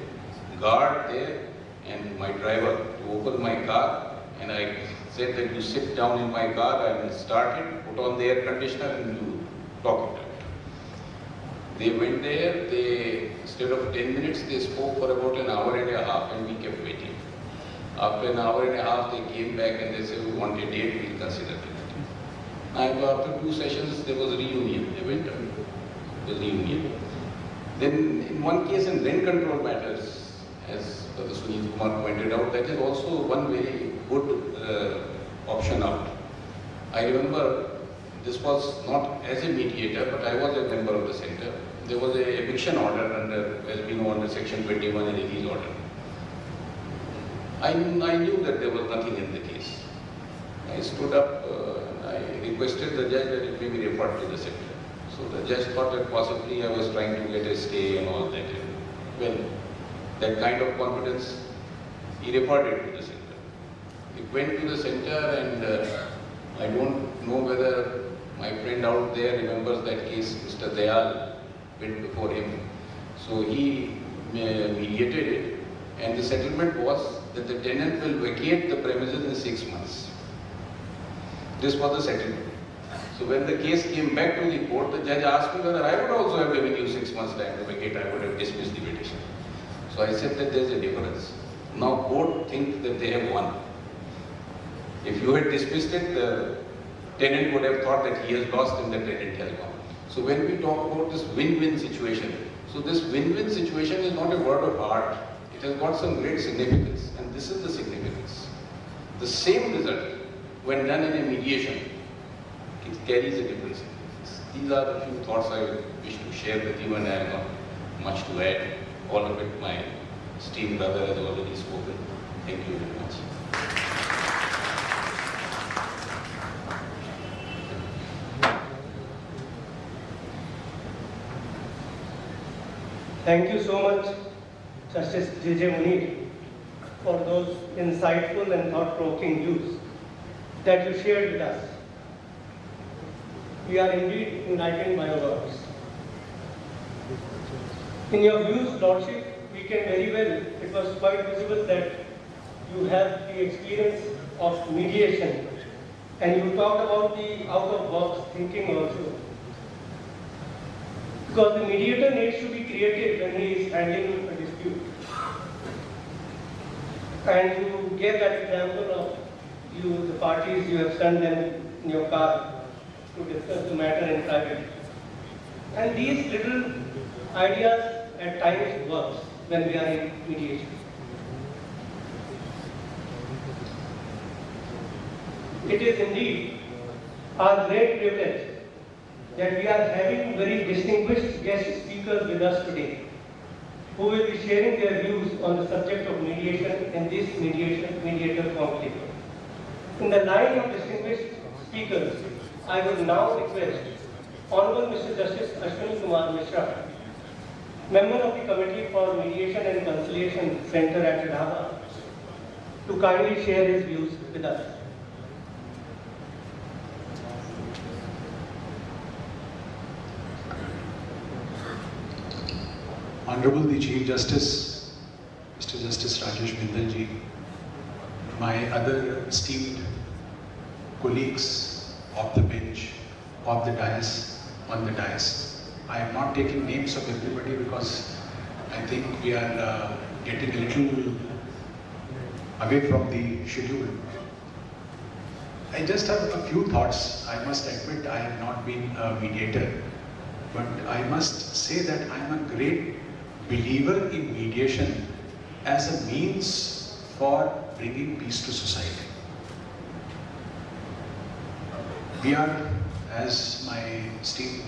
guard there and my driver to open my car, and I said that you sit down in my car, I will start it, put on the air conditioner and you talk it out. They went there, instead of 10 minutes, they spoke for about an hour and a half and we kept waiting. After an hour and a half, they came back and they said, we want a date, we'll consider it. And after 2 sessions, there was a reunion. They went on the reunion. Then in one case in rent control matters, as Dr. Sunil Kumar pointed out, that is also one very good option out. I remember this was not as a mediator, but I was a member of the center. There was an eviction order under, as we know, under section 21, a release order. I knew that there was nothing in the case. I stood up and I requested the judge that it may be referred to the center. So the judge thought that possibly I was trying to get a stay and all that. Well, that kind of confidence, he referred it to the center. It went to the center and I don't know whether my friend out there remembers that case. Mr. Dayal went before him. So he mediated it and the settlement was that the tenant will vacate the premises in 6 months. This was the settlement. So when the case came back to the court, the judge asked me whether I would also have given you 6 months time to vacate. I would have dismissed the petition. So I said that there is a difference. Now court thinks that they have won. If you had dismissed it, the tenant would have thought that he has lost and the tenant has won. So when we talk about this win-win situation, so this win-win situation is not a word of art. It has got some great significance, and this is the significance. The same result, when done in a mediation, it carries a different significance. These are the few thoughts I wish to share with you, and I have not much to add. All of it my esteemed brother has already spoken. Thank you very much. Thank you so much, Justice J.J. Munir, for those insightful and thought-provoking views that you shared with us. We are indeed enlightened by your words. In your views, Lordship, we can very well, it was quite visible that you have the experience of mediation, and you talked about the out-of-box thinking also. Because the mediator needs to be creative when he is handling a dispute. And you gave that example of the parties, you have sent them in your car to discuss the matter in private. And these little ideas at times work when we are in mediation. It is indeed our great privilege that we are having very distinguished guest speakers with us today, who will be sharing their views on the subject of mediation in this mediator conflict. In the line of distinguished speakers, I would now request Honorable Mr. Justice Ashwini Kumar Mishra, member of the Committee for Mediation and Conciliation Center at Allahabad, to kindly share his views with us. Honorable the Chief Justice, Mr. Justice Rajesh Bindal ji, my other esteemed colleagues of the bench, of the dais, on the dais. I am not taking names of everybody because I think we are getting a little away from the schedule. I just have a few thoughts. I must admit I have not been a mediator, but I must say that I am a great believer in mediation as a means for bringing peace to society. We are, as my esteemed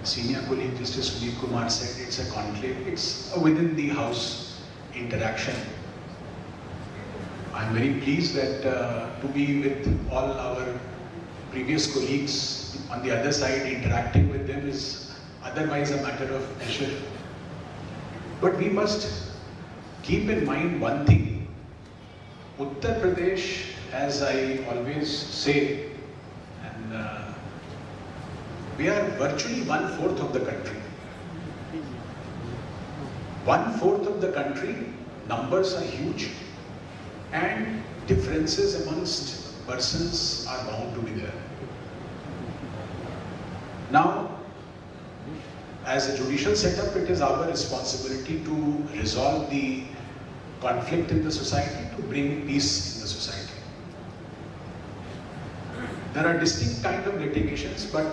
senior colleague Justice Sunil Kumar said, it's a conclave, it's a within the house interaction. I'm very pleased that to be with all our previous colleagues on the other side, interacting with them is otherwise a matter of pleasure. But we must keep in mind one thing. Uttar Pradesh, as I always say, and we are virtually 1/4 of the country. 1/4 of the country, numbers are huge, and differences amongst persons are bound to be there. Now, as a judicial setup, it is our responsibility to resolve the conflict in the society, to bring peace in the society. There are distinct kind of litigations, but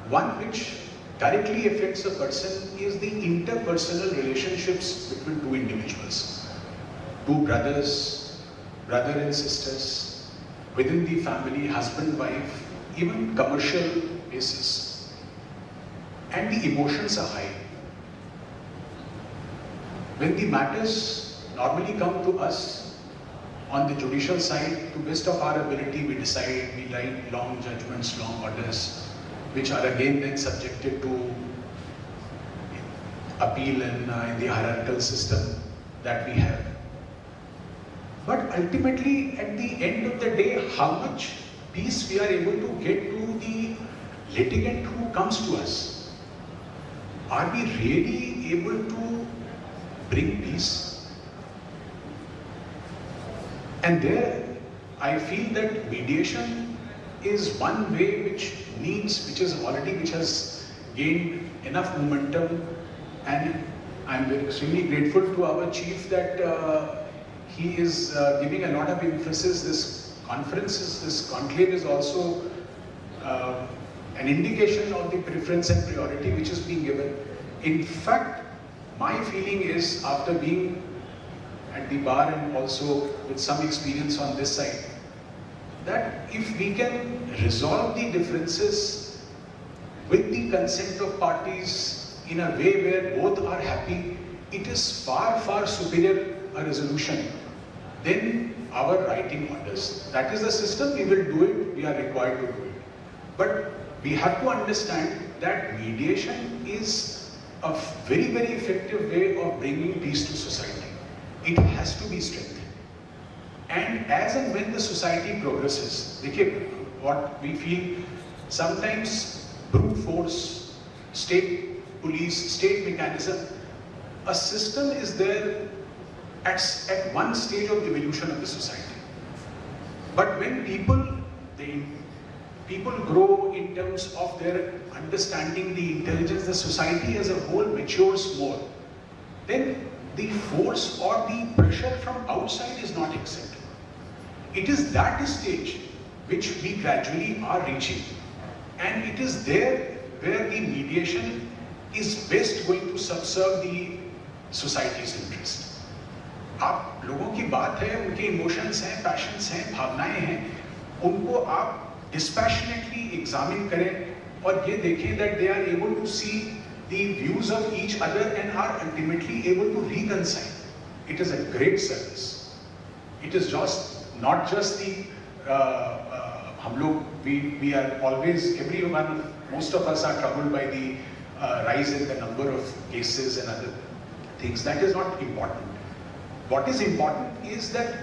one which directly affects a person is the interpersonal relationships between two individuals, two brothers, brother and sisters, within the family, husband, wife, even commercial basis. And the emotions are high. When the matters normally come to us on the judicial side, to best of our ability, we decide, we write long judgments, long orders, which are again then subjected to appeal in the hierarchical system that we have. But ultimately, at the end of the day, how much peace we are able to get to the litigant who comes to us? Are we really able to bring peace? And there, I feel that mediation is one way which has gained enough momentum, and I'm extremely grateful to our chief that he is giving a lot of emphasis. This conclave is also an indication of the preference and priority which is being given. In fact, my feeling is, after being at the bar and also with some experience on this side, that if we can resolve the differences with the consent of parties in a way where both are happy, it is far, far superior a resolution than our writing orders. That is the system, we will do it, we are required to do it. But we have to understand that mediation is a very, very effective way of bringing peace to society. It has to be strengthened. And as and when the society progresses, what we feel, sometimes brute force, state police, state mechanism, a system is there at one stage of evolution of the society. But when people grow in terms of their understanding, the intelligence, the society as a whole matures more, then the force or the pressure from outside is not accepted. It is that stage which we gradually are reaching, and it is there where the mediation is best going to subserve the society's interest. आप लोगों की बात है, उनके emotions हैं, patience हैं, भावनाएं हैं, उनको आप dispassionately examine करें और ये देखें that they are able to see the views of each other and are ultimately able to reconcile. It is a great service. It is just not just the हम लोग we are always, everyone, most of us are troubled by the rise in the number of cases and other things. That is not important. What is important is that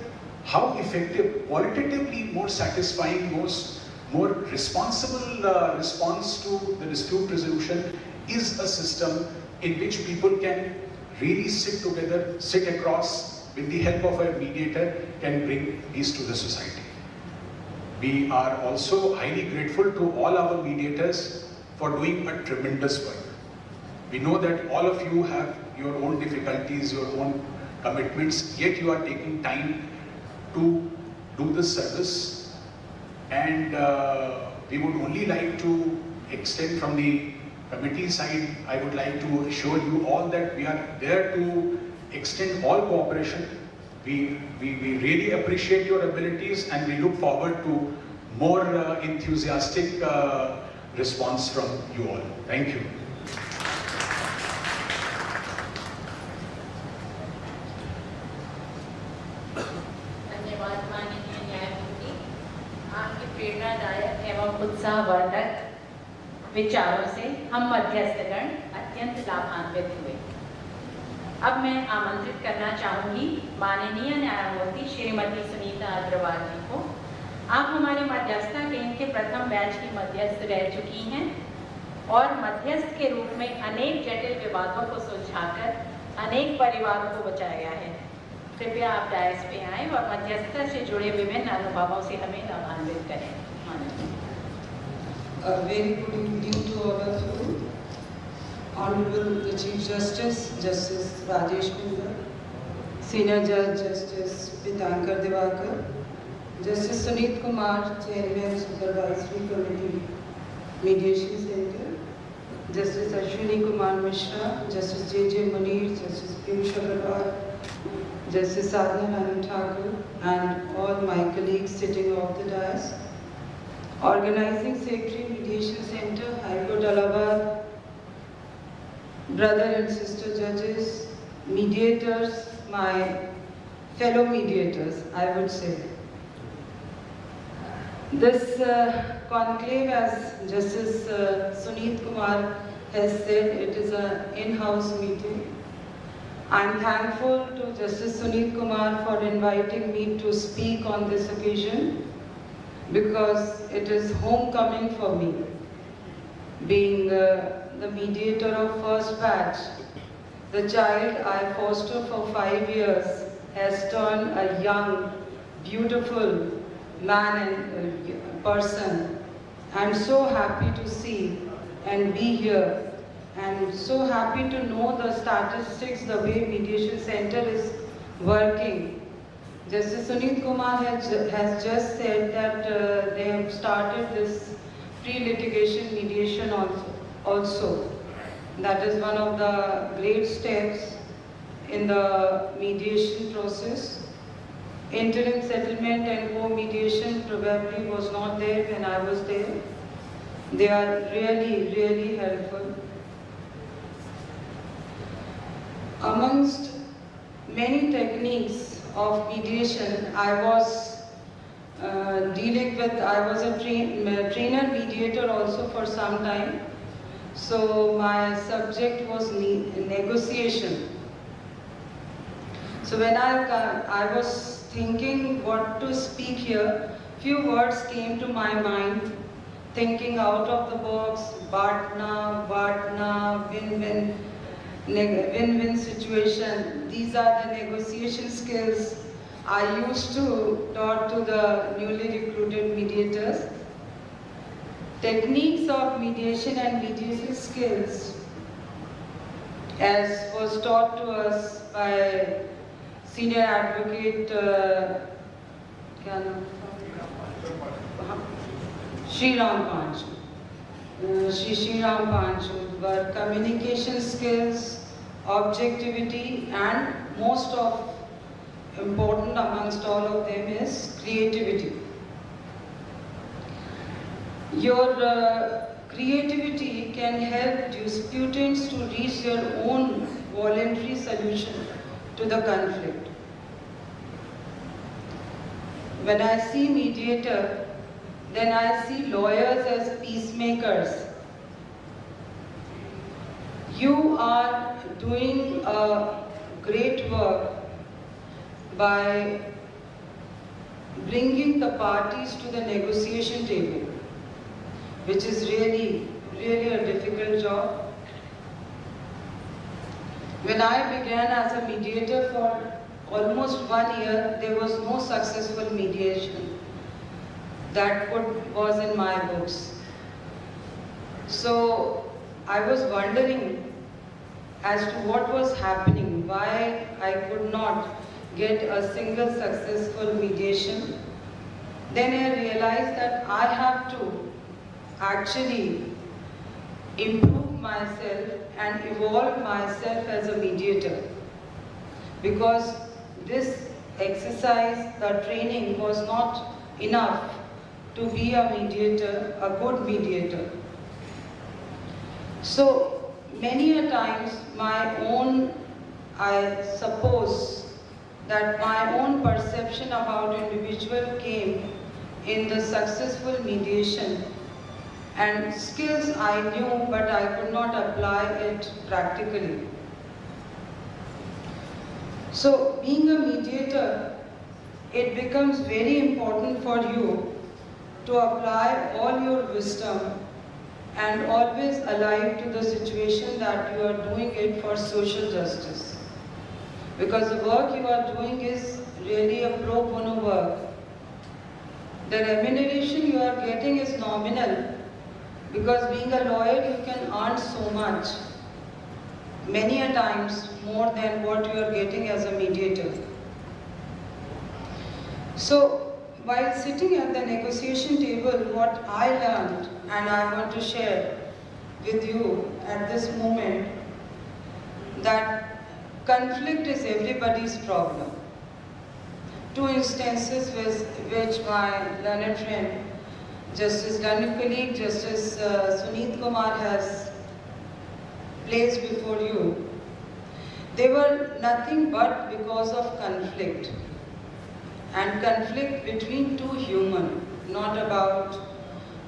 how effective, qualitatively more satisfying, more responsible response to the dispute resolution is a system in which people can really sit together, sit across, with the help of a mediator, can bring peace to the society. We are also highly grateful to all our mediators for doing a tremendous work. We know that all of you have your own difficulties, your own commitments, yet you are taking time to do this service. And we would only like to extend from the committee side, I would like to assure you all that we are there to extend all cooperation. We really appreciate your abilities and we look forward to more enthusiastic response from you all. Thank you. धन्यवाद माननीय न्यायमूर्ति, आपके प्रेरणादायक एवं उत्साहवर्धक विचारों से हम मध्यस्थगण अत्यंत लाभान्वित हुए। अब मैं आमंत्रित करना चाहूंगी माननीय न्यायमूर्ति श्रीमती सुनीता अग्रवाल जी को। आप हमारे मध्यस्थता केंद्र के प्रथम बैच की मध्यस्थ रह चुकी हैं और मध्यस्थ के रूप में अनेक जटिल विवादों को सुलझाकर अनेक परिवारों को बचाया है। कृपया आप डायस पे आएं और मध्यस्थता से जुड़े विभिन्न अनुभवों से हमें लाभान्वित करें। A very good evening to all of you. Honorable the Chief Justice, Justice Rajesh Kundra, Senior Judge Justice Pitankar Divakar, Justice Suneet Kumar, Chairman Supervisory Committee, Mediation Center, Justice Ashwini Kumar Mishra, Justice J.J. Munir, Justice Piyush Agarwal, Justice Sadhana Rani Thakur, and all my colleagues sitting off the dais. Organizing Secretary, Mediation Center, High Court Allahabad, brother and sister judges, mediators, my fellow mediators, I would say. This conclave, as Justice Suneet Kumar has said, it is an in-house meeting. I am thankful to Justice Suneet Kumar for inviting me to speak on this occasion because it is homecoming for me. Being the mediator of first batch, the child I fostered for 5 years has turned a young, beautiful man and person. I'm so happy to see and be here, and so happy to know the statistics, the way Mediation Center is working. Justice Suneet Kumar has just said that they have started this pre-litigation mediation also. That is one of the great steps in the mediation process. Interim settlement and co-mediation probably was not there when I was there. They are really, really helpful. Amongst many techniques of mediation, I was dealing with, I was a trainer mediator also for some time. So my subject was negotiation. So when I was thinking what to speak here, few words came to my mind, thinking out of the box, Vatna, win-win, win-win situation. These are the negotiation skills I used to taught to the newly recruited mediators. Techniques of mediation and mediation skills, as was taught to us by Senior Advocate Shriram Panchu. Shriram Panchu, were communication skills, objectivity, and most of important amongst all of them is creativity. Your creativity can help disputants to reach their own voluntary solution to the conflict. When I see mediator, then I see lawyers as peacemakers. You are doing a great work by bringing the parties to the negotiation table, which is really a difficult job. When I began as a mediator for almost 1 year, there was no successful mediation that was in my books. So I was wondering as to what was happening, why I could not get a single successful mediation. Then I realized that I have to actually improve myself and evolve myself as a mediator, because this exercise, the training was not enough to be a mediator, a good mediator. So many a times I suppose that my own perception about individual came in the successful mediation, and skills I knew but I could not apply it practically. So being a mediator, it becomes very important for you to apply all your wisdom and always alive to the situation that you are doing it for social justice. Because the work you are doing is really a pro bono work. The remuneration you are getting is nominal, because being a lawyer you can earn so much, many a times more than what you are getting as a mediator. So while sitting at the negotiation table, what I learned and I want to share with you at this moment, that conflict is everybody's problem. Two instances which my learned friend, learned colleague Justice Suneet Kumar has placed before you, they were nothing but because of conflict. And conflict between two humans, not about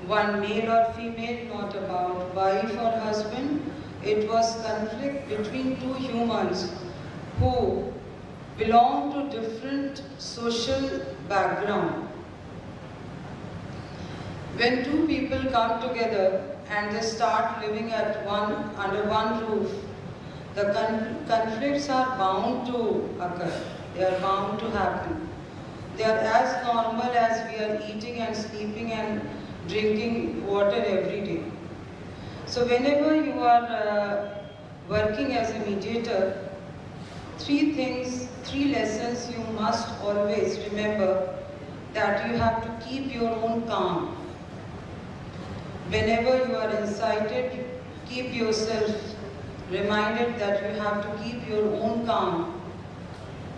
one male or female, not about wife or husband. It was conflict between two humans who belong to different social background. When two people come together and they start living under one roof, the conflicts are bound to occur. They are bound to happen. They are as normal as we are eating and sleeping and drinking water every day. So whenever you are working as a mediator, three lessons you must always remember: that you have to keep your own calm. Whenever you are incited, keep yourself reminded that you have to keep your own calm.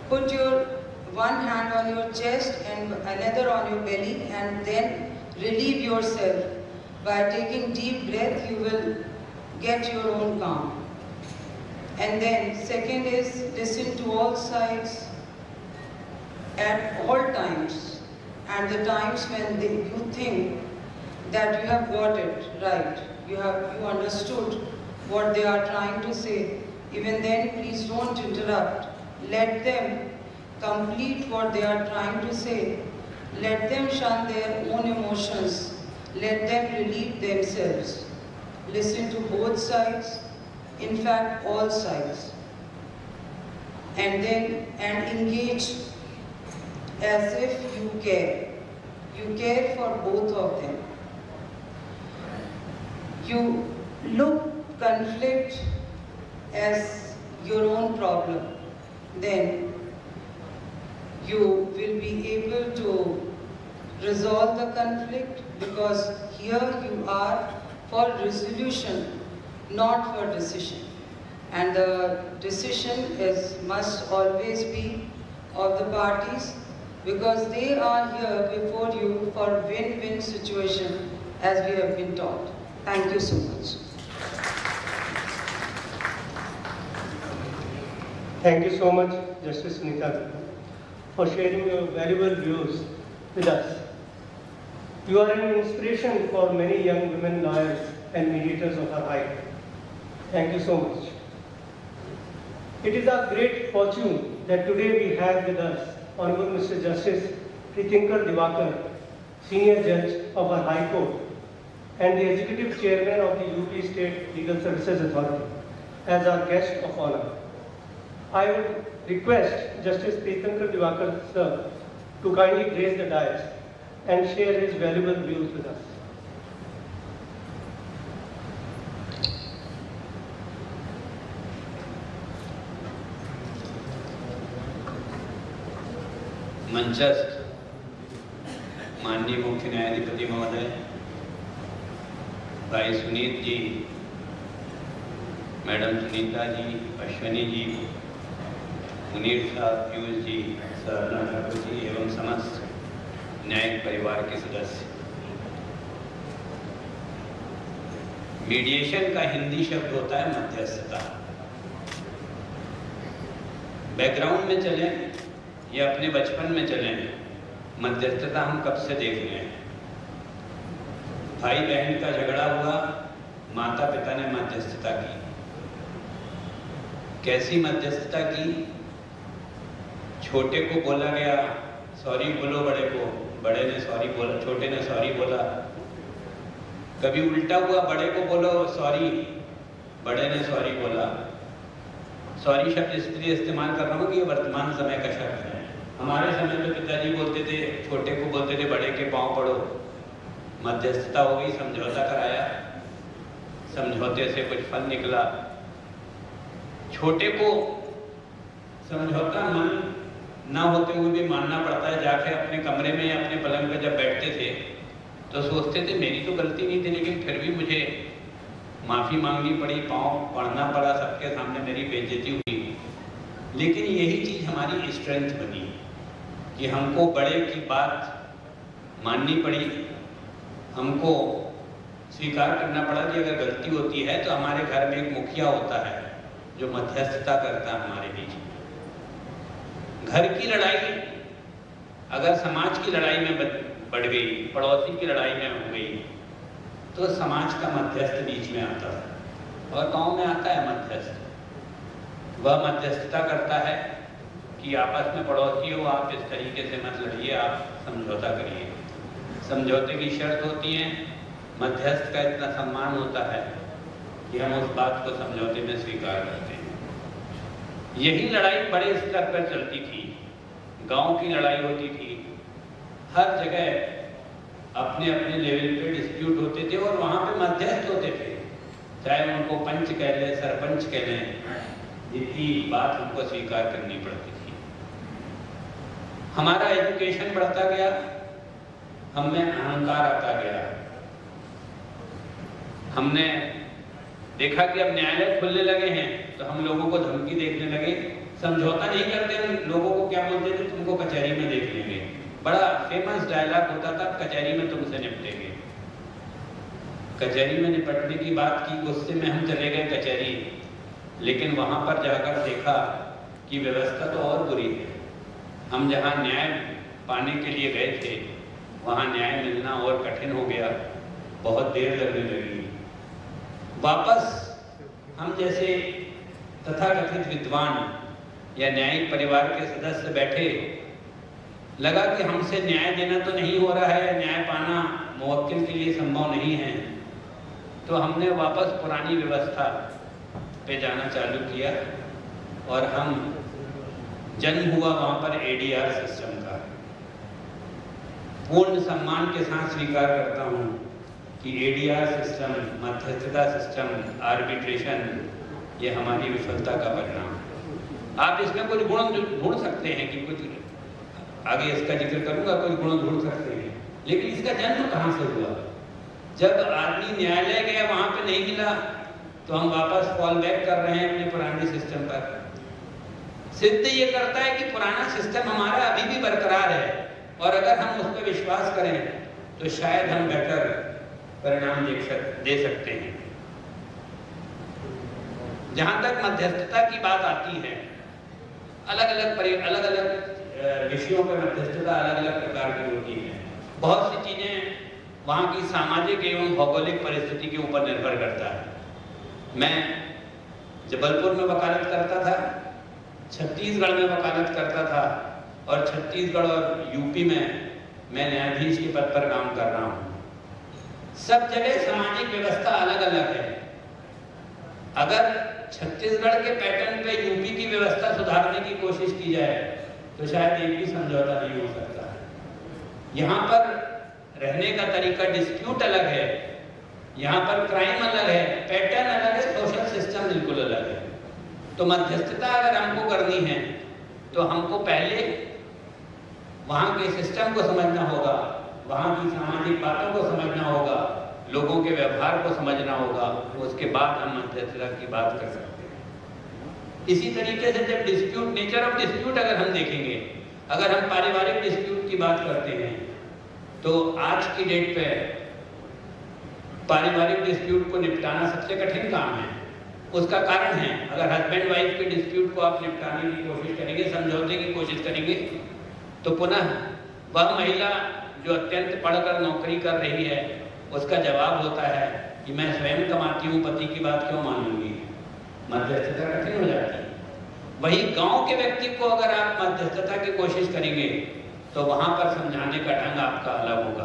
Put your one hand on your chest and another on your belly, and then relieve yourself. By taking deep breath, you will get your own calm. And then second is listen to all sides at all times, and the times when you think that you have got it right, you understood what they are trying to say, even then please don't interrupt. Let them complete what they are trying to say. Let them shun their own emotions. Let them relieve themselves. Listen to both sides, in fact all sides. And engage as if you care. You care for both of them. You look conflict as your own problem. Then you will be able to resolve the conflict, because here you are for resolution, not for decision. And the decision must always be of the parties, because they are here before you for win-win situation, as we have been taught. Thank you so much. Thank you so much, Justice Sunita, for sharing your valuable views with us. You are an inspiration for many young women lawyers and mediators of our height. Thank you so much. It is our great fortune that today we have with us Honorable Mr. Justice Pritinkar Divakar, Senior Judge of our High Court and the Executive Chairman of the UP State Legal Services Authority as our guest of honor. I would request Justice Pritinkar Divakar sir to kindly grace the dais and share his valuable views with us. मंचस्थ माननीय मुख्य न्यायाधिपति महोदय, भाई सुनीत जी, madam Sunita ji, Ashwini ji, Munir साहब, पीयूष जी, सरना ठाकुर जी एवं समस्त न्यायिक परिवार के सदस्य। मीडिएशन का हिंदी शब्द होता है मध्यस्थता। बैकग्राउंड में चलें या अपने बचपन में चलें, मध्यस्थता हम कब से देख रहे हैं। भाई बहन का झगड़ा हुआ, माता पिता ने मध्यस्थता की। कैसी मध्यस्थता की? छोटे को बोला गया सॉरी बोलो बड़े को, बड़े ने सॉरी बोला, छोटे ने सॉरी बोला। कभी उल्टा हुआ, बड़े को बोलो सॉरी, बड़े ने सॉरी बोला। सॉरी शब्द इसलिए इस्तेमाल कर रहा हूँ कि ये वर्तमान समय का शब्द है। हमारे समय में पिताजी बोलते थे, छोटे को बोलते थे बड़े के पांव पड़ो। मध्यस्थता हो गई, समझौता कराया, समझौते से कुछ फल निकला। छोटे को समझौता मन ना होते हुए भी मानना पड़ता है। जाके अपने कमरे में या अपने पलंग पे जब बैठते थे तो सोचते थे मेरी तो गलती नहीं थी, लेकिन फिर भी मुझे माफ़ी मांगनी पड़ी, पाँव पड़ना पड़ा, सबके सामने मेरी बेइज्जती हुई। लेकिन यही चीज़ हमारी स्ट्रेंथ बनी कि हमको बड़े की बात माननी पड़ी, हमको स्वीकार करना पड़ा कि अगर गलती होती है तो हमारे घर में एक मुखिया होता है जो मध्यस्थता करता है हमारे बीच में। घर की लड़ाई अगर समाज की लड़ाई में बढ़ गई, पड़ोसी की लड़ाई में हो गई, तो समाज का मध्यस्थ बीच में आता है और गांव में आता है मध्यस्थ। वह मध्यस्थता करता है कि आपस में पड़ोसी हो, आप इस तरीके से मत लड़िए, आप समझौता करिए। समझौते की शर्त होती है, मध्यस्थ का इतना सम्मान होता है कि हम उस बात को समझौते में स्वीकार करते हैं। यही लड़ाई बड़े स्तर पर चलती थी, गांव की लड़ाई होती थी, हर जगह अपने अपने लेवल पे डिस्प्यूट होते थे और वहाँ पे मध्यस्थ होते थे, चाहे उनको पंच कह लें, सरपंच कह लें, जितनी बात हमको स्वीकार करनी पड़ती थी। हमारा एजुकेशन बढ़ता गया, हम में अहंकार आता गया। हमने देखा कि अब न्यायालय खुलने लगे हैं तो हम लोगों को धमकी देखने लगे। समझौता नहीं करते, हम लोगों को क्या बोलते थे, तुमको कचहरी में देख लेंगे। बड़ा फेमस डायलॉग होता था, कचहरी में तुमसे निपटेंगे। कचहरी में निपटने की बात की, गुस्से में हम चले गए कचहरी, लेकिन वहां पर जाकर देखा कि व्यवस्था तो और बुरी है। हम जहां न्याय पाने के लिए गए थे वहां न्याय मिलना और कठिन हो गया, बहुत देर लगने लगी। वापस हम जैसे तथाकथित विद्वान या न्यायिक परिवार के सदस्य बैठे, लगा कि हमसे न्याय देना तो नहीं हो रहा है, न्याय पाना मुवक्किल के लिए संभव नहीं है। तो हमने वापस पुरानी व्यवस्था पे जाना चालू किया और हम जन्म हुआ वहाँ पर एडीआर सिस्टम का। पूर्ण सम्मान के साथ स्वीकार करता हूँ कि एडीआर सिस्टम, मध्यस्थता सिस्टम, आर्बिट्रेशन, ये हमारी विफलता का परिणाम। आप इसमें कुछ गुण ढूंढ सकते हैं कि कुछ आगे इसका जिक्र करूंगा, कोई गुण ढूंढ सकते हैं, लेकिन इसका जन्म कहाँ से हुआ? जब आदमी न्यायालय गया वहां पे नहीं मिला तो हम वापस फॉल बैक कर रहे हैं अपने पुराने सिस्टम पर। सिद्ध ये करता है कि पुराना सिस्टम हमारा अभी भी बरकरार है और अगर हम उस पर विश्वास करें तो शायद हम बेहतर परिणाम दे सकते हैं। जहां तक मध्यस्थता की बात आती है, अलग अलग विषयों पर मध्यस्थता अलग अलग प्रकार की होती है। बहुत सी चीजें वहाँ की सामाजिक एवं भौगोलिक परिस्थिति के ऊपर निर्भर करता है। मैं जबलपुर में वकालत करता था, छत्तीसगढ़ में वकालत करता था और छत्तीसगढ़ और यूपी में मैं न्यायाधीश के पद पर काम कर रहा हूँ। सब जगह सामाजिक व्यवस्था अलग अलग है। अगर छत्तीसगढ़ के पैटर्न पे यूपी की व्यवस्था सुधारने की कोशिश की जाए तो शायद एक भी समझौता नहीं हो सकता है। यहाँ पर रहने का तरीका, डिस्प्यूट अलग है, यहाँ पर क्राइम अलग है, पैटर्न अलग है, सोशल सिस्टम बिल्कुल अलग है। तो मध्यस्थता अगर हमको करनी है तो हमको पहले वहाँ के सिस्टम को समझना होगा, वहाँ की सामाजिक बातों को समझना होगा, लोगों के व्यवहार को समझना होगा, उसके बाद हम मध्यस्थता की बात कर सकते हैं। इसी तरीके से जब डिस्प्यूट, नेचर ऑफ डिस्प्यूट अगर हम देखेंगे, अगर हम पारिवारिक डिस्प्यूट की बात करते हैं तो आज की डेट पे पारिवारिक डिस्प्यूट को निपटाना सबसे कठिन काम है। उसका कारण है, अगर हस्बैंड वाइफ के डिस्प्यूट को आप निपटाने की कोशिश करेंगे, समझौते की कोशिश करेंगे, तो पुनः वह महिला जो अत्यंत पढ़कर नौकरी कर रही है उसका जवाब होता है कि मैं स्वयं कमाती हूँ, पति की बात क्यों मानूंगी। मध्यस्थता कठिन हो जाती है। वही गांव के व्यक्ति को अगर आप मध्यस्थता की कोशिश करेंगे तो वहां पर समझाने का ढंग आपका अलग होगा।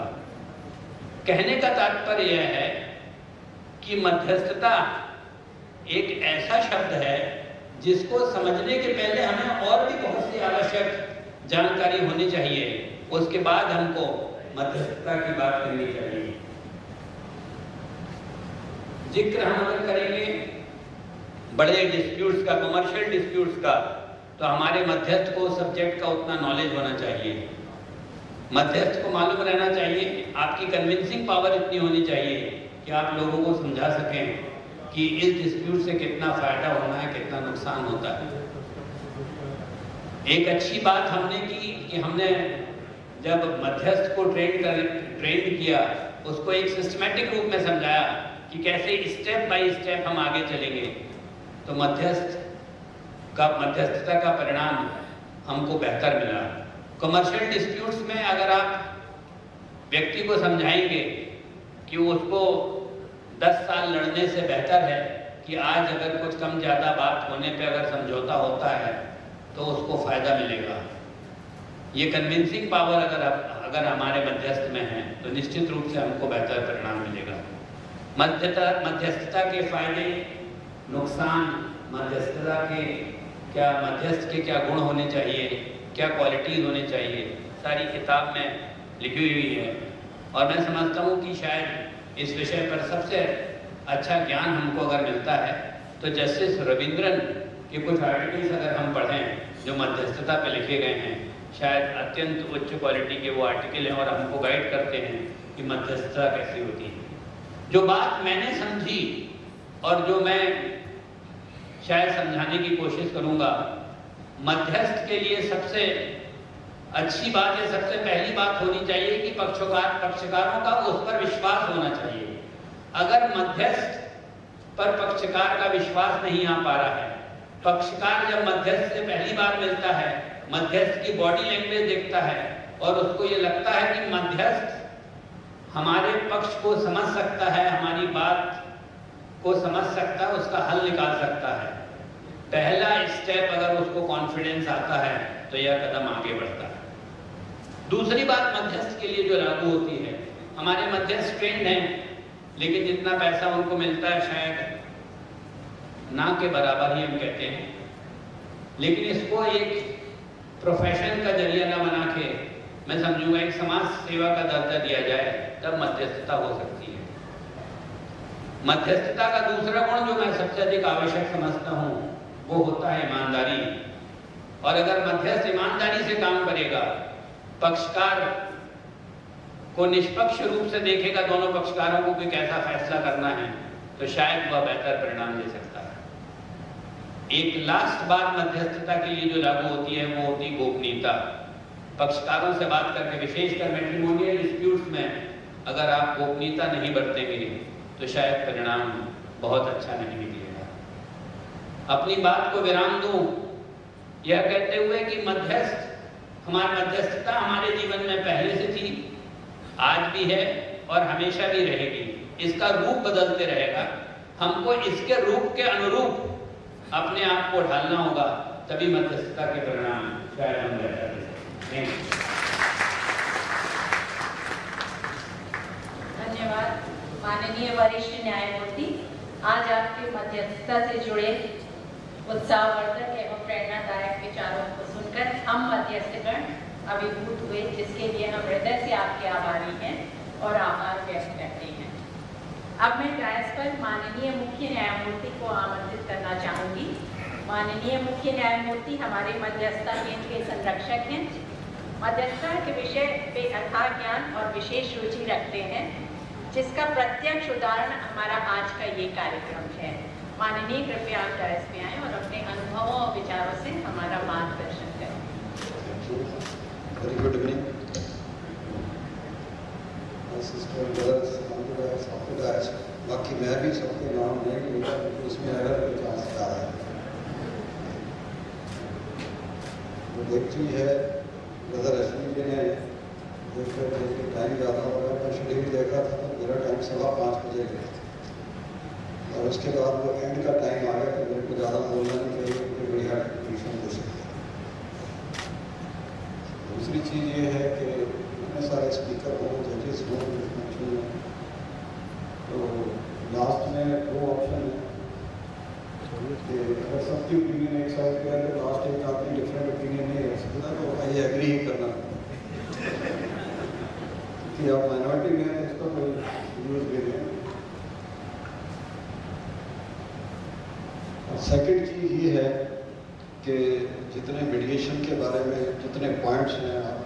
कहने का तात्पर्य यह है कि मध्यस्थता एक ऐसा शब्द है जिसको समझने के पहले हमें और भी बहुत सी आवश्यक जानकारी होनी चाहिए, उसके बाद हमको मध्यस्थता की बात करनी चाहिए। जिक्र हम अगर करेंगे बड़े डिस्प्यूट्स का, कमर्शियल डिस्प्यूट्स का, तो हमारे मध्यस्थ को सब्जेक्ट का उतना नॉलेज होना चाहिए, मध्यस्थ को मालूम रहना चाहिए, आपकी कन्विंसिंग पावर इतनी होनी चाहिए कि आप लोगों को समझा सकें कि इस डिस्प्यूट से कितना फायदा होना है, कितना नुकसान होता है। एक अच्छी बात हमने की कि हमने जब मध्यस्थ को ट्रेन किया, उसको एक सिस्टमैटिक रूप में समझाया कि कैसे स्टेप बाय स्टेप हम आगे चलेंगे, तो मध्यस्थता का परिणाम हमको बेहतर मिला। कमर्शियल डिस्प्यूट्स में अगर आप व्यक्ति को समझाएंगे कि उसको 10 साल लड़ने से बेहतर है कि आज अगर कुछ कम ज़्यादा बात होने पे अगर समझौता होता है तो उसको फायदा मिलेगा। ये कन्विंसिंग पावर अगर हमारे मध्यस्थ में है तो निश्चित रूप से हमको बेहतर परिणाम मिलेगा। मध्यस्थता के फायदे, नुकसान, मध्यस्थ के क्या गुण होने चाहिए, क्या क्वालिटीज होने चाहिए, सारी किताब में लिखी हुई है। और मैं समझता हूँ कि शायद इस विषय पर सबसे अच्छा ज्ञान हमको अगर मिलता है तो जस्टिस रविंद्रन के कुछ आर्टिकल्स अगर हम पढ़ें जो मध्यस्थता पर लिखे गए हैं, शायद अत्यंत उच्च क्वालिटी के वो आर्टिकल हैं और हमको गाइड करते हैं कि मध्यस्थता कैसी होती है। जो बात मैंने समझी और जो मैं शायद समझाने की कोशिश करूंगा, मध्यस्थ के लिए सबसे अच्छी बात है, सबसे पहली बात होनी चाहिए कि पक्षकारों का उस पर विश्वास होना चाहिए। अगर मध्यस्थ पर पक्षकार का विश्वास नहीं आ पा रहा है, पक्षकार जब मध्यस्थ से पहली बार मिलता है, मध्यस्थ की बॉडी लैंग्वेज देखता है और उसको ये लगता है कि मध्यस्थ हमारे पक्ष को समझ सकता है, हमारी बात को समझ सकता है, उसका हल निकाल सकता है, पहला स्टेप अगर उसको कॉन्फिडेंस आता है तो यह कदम आगे बढ़ता है। दूसरी बात मध्यस्थ के लिए जो लागू होती है, हमारे मध्यस्थ ट्रेंड हैं लेकिन जितना पैसा उनको मिलता है शायद ना के बराबर ही हम कहते हैं, लेकिन इसको एक प्रोफेशन का जरिया ना बना के मैं समझूंगा एक समाज सेवा का दर्जा दिया जाए, तब मध्यस्थता हो सकती है। मध्यस्थता का दूसरा गुण जो मैं सबसे अधिक आवश्यक समझता हूँ वो होता है ईमानदारी। और अगर मध्यस्थ ईमानदारी से काम करेगा, पक्षकार को निष्पक्ष रूप से देखेगा, दोनों पक्षकारों को भी कैसा फैसला करना है, तो शायद वह बेहतर परिणाम दे सकता है। एक लास्ट बात मध्यस्थता के लिए जो लागू होती है वो होती है गोपनीयता। पक्षकारों से बात करके, विशेषकर मैट्रिमोनियल डिस्प्यूट्स में अगर आप गोपनीयता नहीं बरतेंगे तो शायद परिणाम बहुत अच्छा नहीं मिलेगा। अपनी बात को विराम दूं यह कहते हुए कि मध्यस्थता हमारे जीवन में पहले से थी, आज भी है और हमेशा भी रहेगी। इसका रूप बदलते रहेगा, हमको इसके रूप के अनुरूप अपने आप को ढालना होगा, तभी मध्यस्थता के परिणाम शायद हम बेहतर दे सकते। धन्यवाद माननीय वरिष्ठ न्यायमूर्ति। आज आपके मध्यस्थता से जुड़े उत्साहवर्धक एवं प्रेरणादायक विचारों को सुनकर हम मध्यस्थगण अभिभूत हुए, जिसके लिए हम हृदय से आपके आभारी हैं और आभार व्यक्त करते हैं। अब मैं डायस पर माननीय मुख्य न्यायमूर्ति को आमंत्रित करना चाहूँगी। माननीय मुख्य न्यायमूर्ति हमारे मध्यस्थता केंद्र के संरक्षक हैं, मध्यस्थता के विषय पे अथाह ज्ञान और विशेष रुचि रखते हैं, जिसका प्रत्यक्ष उदाहरण हमारा आज का ये कार्यक्रम है। माननीय कृपया आप डायस में आएँ और अपने अनुभवों और विचारों से हमारा मार्गदर्शन करें। Very good evening. My sister and brothers, सबके डायस, बाकी मैं भी सबके नाम नहीं लूँगा क्योंकि उसमें एरर का चांस आ रहा है। वो देखती है ब्रदर अश्विनी जी ने देखकर टाइम ज़्यादा हो गया, मैं शेड्यूल देखा था तो मेरा टाइम 5:15 बजे गया और उसके बाद वो एंड का टाइम आ गया तो मेरे को ज़्यादा बोलना नहीं चाहिए क्योंकि बढ़िया ट्यूशन हो सकती है। दूसरी चीज़ ये है कि इतने सारे स्पीकर हो, जजेस हो फंक्शन में, तो लास्ट में 2 ऑप्शन है कि अगर सबकी ओपिनियन एक साइड पे है तो लास्ट एक आदमी डिफरेंट ओपिनियन नहीं रह सकता, तो आई एग्री ही करना कि आप माइनॉरिटी में हैं इसका कोई यूज़ दे दें। और सेकंड चीज़ ये है कि जितने मीडिएशन के बारे में जितने पॉइंट्स हैं, आप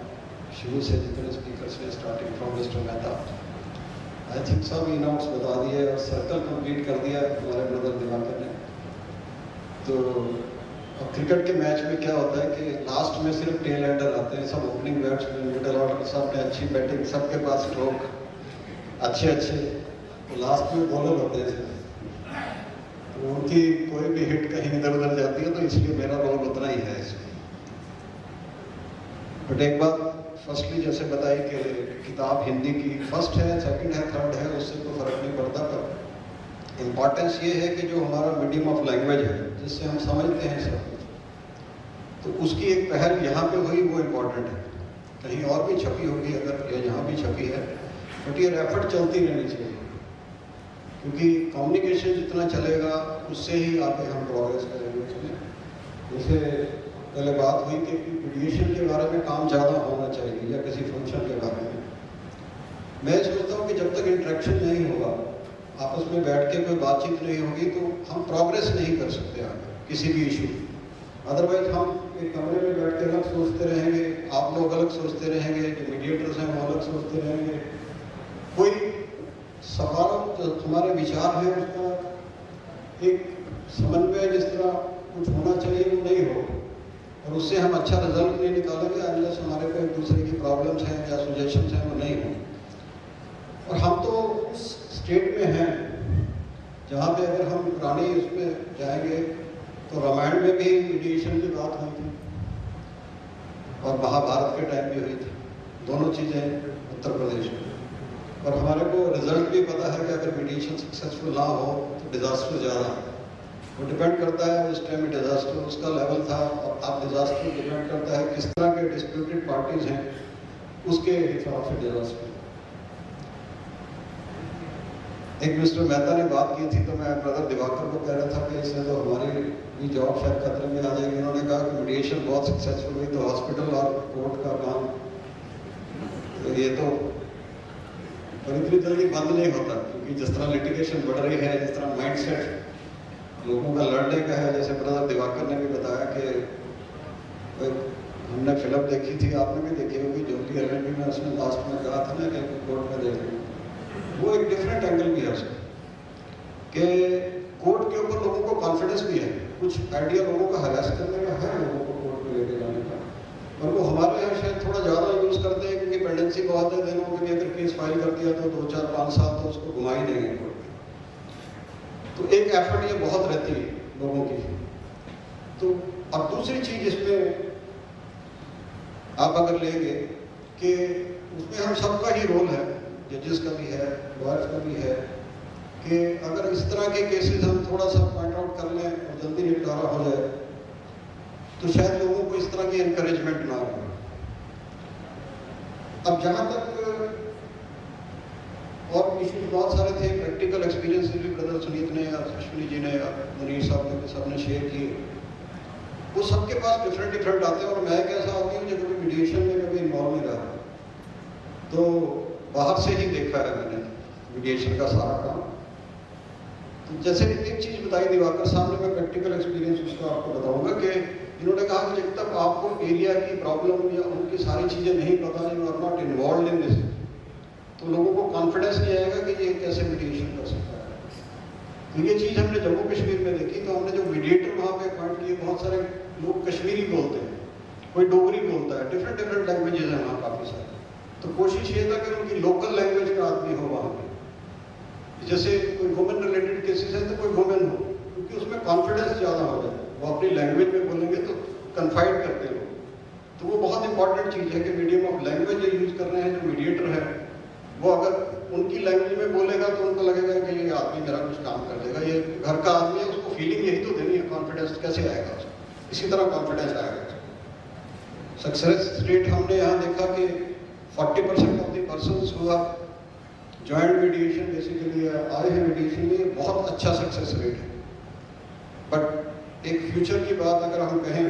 शुरू से जितने स्पीकर्स ने starting from mister Mehta, I think सब इनआउट्स बता दिए और सर्कल कंप्लीट कर दिया हमारे ब्रदर दिवाकर ने। तो अब क्रिकेट के मैच में क्या होता है कि लास्ट में सिर्फ टेल एंडर आते हैं, सब ओपनिंग बैट्समैन, मिडल ऑर्डर, सब ने अच्छी बैटिंग, सबके पास स्ट्रोक अच्छे, तो लास्ट में बॉलर होते हैं, तो उनकी कोई भी हिट कहीं इधर उधर जाती है, तो इसलिए मेरा रोल उतना ही है इसमें। बट एक बात फर्स्टली जैसे बताई कि किताब हिंदी की फर्स्ट है, सेकंड है, थर्ड है, उससे कोई फर्क नहीं पड़ता, पर इम्पॉर्टेंस ये है कि जो हमारा मीडियम ऑफ लैंग्वेज है जिससे हम समझते हैं सब कुछ, तो उसकी एक पहल यहाँ पे हुई, वो इम्पोर्टेंट है। कहीं और भी छपी होगी अगर, या यहाँ भी छपी है, बट ये एफर्ट चलती रहनी चाहिए क्योंकि कम्युनिकेशन जितना चलेगा उससे ही आगे हम प्रोग्रेस करेंगे उसमें। जैसे पहले बात हुई कि मीडिएशन के बारे में काम ज़्यादा होना चाहिए या किसी फंक्शन के बारे में, मैं सोचता हूँ कि जब तक इंटरेक्शन नहीं होगा, आपस में बैठ के कोई बातचीत नहीं होगी, तो हम प्रोग्रेस नहीं कर सकते आगे किसी भी इशू। अदरवाइज हम एक कमरे में बैठ के अलग सोचते रहेंगे, आप लोग अलग सोचते रहेंगे, जो मीडिएटर्स हैं वो अलग सोचते रहेंगे, कोई सकारात्मक जो हमारे विचार हैं उसका एक समन्वय जिस तरह कुछ होना चाहिए वो नहीं हो, और उससे हम अच्छा रिजल्ट नहीं निकालेंगे अनलेस हमारे को एक दूसरे की प्रॉब्लम्स हैं या सजेशंस हैं वो नहीं हो। और हम तो उस स्टेट में हैं जहाँ पे अगर हम पुरानी उसमें जाएंगे तो रामायण में भी मीडिएशन की बात हुई थी और महाभारत के टाइम भी हुई थी, दोनों चीज़ें उत्तर प्रदेश में। और हमारे को रिजल्ट भी पता है कि अगर मीडिएशन सक्सेसफुल ना हो तो डिज़ास्टर ज़्यादा है, वो डिपेंड करता है उस टाइम में डिज़ास्टर उसका लेवल था, और अब डिज़ास्टर डिपेंड करता है किस तरह के डिस्प्यूटेड पार्टीज हैं उसके हिसाब से डिज़ास्टर। एक मिस्टर मेहता ने बात की थी तो मैं ब्रदर दिवाकर को कह रहा था कि इससे तो हमारी भी जॉब शायद खतरे में आ जाएगी। उन्होंने कहा कि मीडिएशन बहुत सक्सेसफुल हुई तो हॉस्पिटल और कोर्ट का काम तो ये तो इतनी जल्दी बंद नहीं होता, क्योंकि जिस तरह लिटिगेशन बढ़ रही है, जिस तरह माइंडसेट लोगों का लड़ने का है, जैसे ब्रदर दिवाकर ने भी बताया कि हमने फिल्म देखी थी, आपने भी देखी होगी, जोली एलएनडी में उसने लास्ट में कहा था ना कि कोर्ट में देख लें, वो एक डिफरेंट एंगल भी है उसका कि कोर्ट के ऊपर लोगों को कॉन्फिडेंस भी है, कुछ आइडिया लोगों का हरास करने का है लोगों को कोर्ट में लेके जाने का, और वो हमारे यहाँ शायद थोड़ा ज़्यादा यूज़ करते हैं क्योंकि पेंडेंसी बहुत है, दिनों में अगर केस फाइल कर दिया तो 2, 4, 5 साल तो उसको घुमा ही देंगे कोर्ट में। तो एक एफर्ट ये बहुत रहती है लोगों की। तो अब दूसरी चीज़ इसमें आप अगर लेंगे कि उसमें हम सबका ही रोल है, जजेस का भी है, लॉयर्स का भी है, कि अगर इस तरह के केसेस हम थोड़ा सा पॉइंट आउट कर लें और जल्दी निपटारा हो जाए तो शायद लोगों को इस तरह की एनकरेजमेंट ना हो। अब जहाँ तक और इश्यूज बहुत सारे थे, प्रैक्टिकल एक्सपीरियंस भी ब्रदर सुनीत ने या अश्विनी जी ने या मुनीर साहब ने सबने शेयर किए, वो सबके पास डिफरेंट आते हैं। और मैं एक ऐसा आदमी हूँ जो कभी मीडिएशन में कभी इन्वॉल्व नहीं रहा, तो बाहर से ही देखा है मैंने मीडिएशन का सारा काम। तो जैसे एक चीज़ बताई दिवाकर साहब ने, मैं प्रैक्टिकल एक्सपीरियंस उसका आपको बताऊंगा कि इन्होंने कहा कि जब तक आपको एरिया की प्रॉब्लम या उनकी सारी चीज़ें नहीं पता, you are not involve in this, तो लोगों को कॉन्फिडेंस नहीं आएगा कि ये कैसे मीडिएशन कर सकता है। तो ये चीज़ हमने जम्मू कश्मीर में देखी। तो हमने जो मीडिएटर वहाँ पे अपॉइंट किए, बहुत सारे लोग कश्मीरी बोलते हैं, कोई डोगरी बोलता है, डिफरेंट लैंग्वेजेस हैं वहाँ काफ़ी सारे। तो कोशिश ये था कि उनकी लोकल लैंग्वेज का आदमी हो वहाँ पे। जैसे कोई वुमेन रिलेटेड केसेस है तो कोई वुमेन हो, क्योंकि उसमें कॉन्फिडेंस ज़्यादा हो जाए, वो अपनी लैंग्वेज में बोलेंगे तो कन्फाइड करते हैं लोग। तो वो बहुत इंपॉर्टेंट चीज़ है कि मीडियम ऑफ लैंग्वेज जो यूज़ कर रहे हैं, जो मीडिएटर है, वो अगर उनकी लैंग्वेज में बोलेगा तो उनको लगेगा कि ये आदमी मेरा कुछ काम कर देगा, ये घर का आदमी है, उसको फीलिंग यही तो देनी है। कॉन्फिडेंस कैसे आएगा उसको? इसी तरह कॉन्फिडेंस आएगा। सक्सेस रेट हमने यहाँ देखा कि 40% of the persons who are joint mediation basically आए हैं मीडिएशन में, बहुत अच्छा सक्सेस रेट है। बट एक फ्यूचर की बात अगर हम कहें,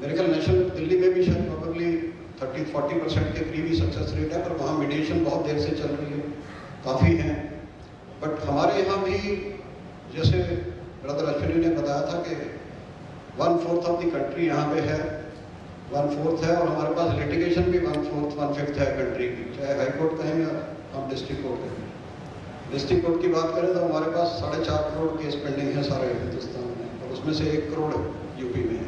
मेरे ख्याल नेशनल दिल्ली में भी शायद प्रोबेबली 30-40% के करीब ही सक्सेस रेट है, पर वहाँ मीडिएशन बहुत देर से चल रही है, काफ़ी हैं। बट हमारे यहाँ भी जैसे ब्रदर अश्विनी ने बताया था कि 1/4 ऑफ द कंट्री यहाँ पे है, 1/4 है, और हमारे पास लिटिगेशन भी 1/4-1/5 है कंट्री की, चाहे हाई कोर्ट कहें या हम डिस्ट्रिक्ट कोर्ट कहें। डिस्ट्रिक्ट कोर्ट की बात करें तो हमारे पास 4.5 करोड़ केस पेंडिंग है सारे हिंदुस्तान में, और उसमें से 1 करोड़ यूपी में है,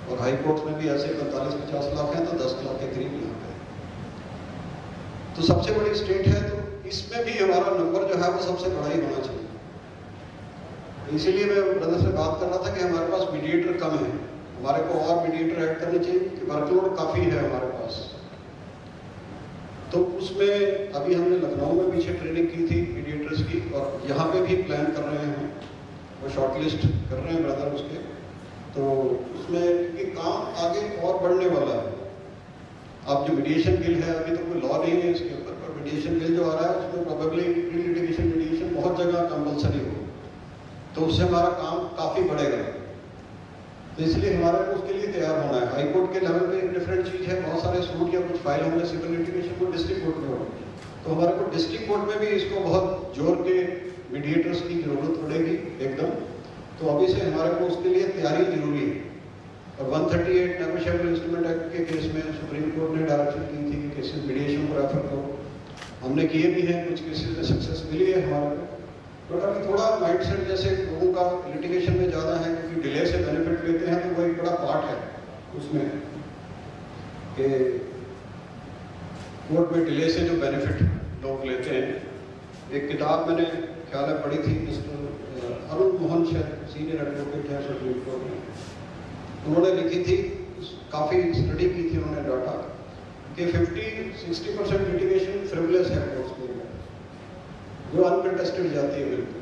और हाई कोर्ट में भी ऐसे 45-50 लाख हैं, तो 10 लाख के करीब यहाँ पे। तो सबसे बड़ी स्टेट है, तो इसमें भी हमारा नंबर जो है वो सबसे बड़ा ही होना चाहिए। इसीलिए मैं ब्रदर से बात कर रहा था कि हमारे पास मीडिएटर कम है, हमारे को और मीडिएटर ऐड करने चाहिए, क्योंकि वर्कलोड काफ़ी है हमारे पास। तो उसमें अभी हमने लखनऊ में पीछे ट्रेनिंग की थी मीडिएटर्स की, और यहाँ पे भी प्लान कर रहे हैं, वो शॉर्टलिस्ट कर रहे हैं ब्रदर उसके। तो उसमें ये काम आगे और बढ़ने वाला है। अब जो मीडिएशन बिल है, अभी तो कोई लॉ नहीं है इसके ऊपर, पर मीडिएशन बिल जो आ रहा है उसमें प्रोबेबली प्री लिटिगेशन मीडिएशन बहुत जगह कंपलसरी हो, तो उससे हमारा काम काफ़ी बढ़ेगा। तो इसलिए हमारे को उसके लिए तैयार होना है। हाई कोर्ट के लेवल पे एक डिफरेंट चीज़ है, बहुत सारे सूट या कुछ फाइल होंगे सिविल लिटिगेशन को डिस्ट्रिक्ट कोर्ट में होंगे, तो हमारे को डिस्ट्रिक्ट कोर्ट में भी इसको बहुत जोर के मीडिएटर्स की जरूरत पड़ेगी एकदम। तो अभी से हमारे को उसके लिए तैयारी जरूरी है। और 138 नेगोशिएबल इंस्ट्रूमेंट एक्ट के केस में सुप्रीम कोर्ट ने डायरेक्शन की थी कि केसेस मीडिएशन को रेफर करो, हमने किए भी हैं, कुछ केसेस में सक्सेस मिली है हमारे को। बट अभी थोड़ा माइंडसेट जैसे लोगों का लिटिगेशन में ज़्यादा है, क्योंकि डिले से बेनिफिट लेते हैं, तो वो एक बड़ा पार्ट है उसमें कि कोर्ट में डिले से जो बेनिफिट लोग लेते हैं। एक किताब मैंने ख्याल है पढ़ी थी, मिस्टर अरुण मोहन शायद सीनियर एडवोकेट है सुप्रीम कोर्ट में, उन्होंने लिखी थी, काफ़ी स्टडी की थी उन्होंने डाटा कि 50-60% लिटिगेशन फ्रिवलेस है कोर्ट्स में, जो अनकंटेस्टेड जाती है बिल्कुल।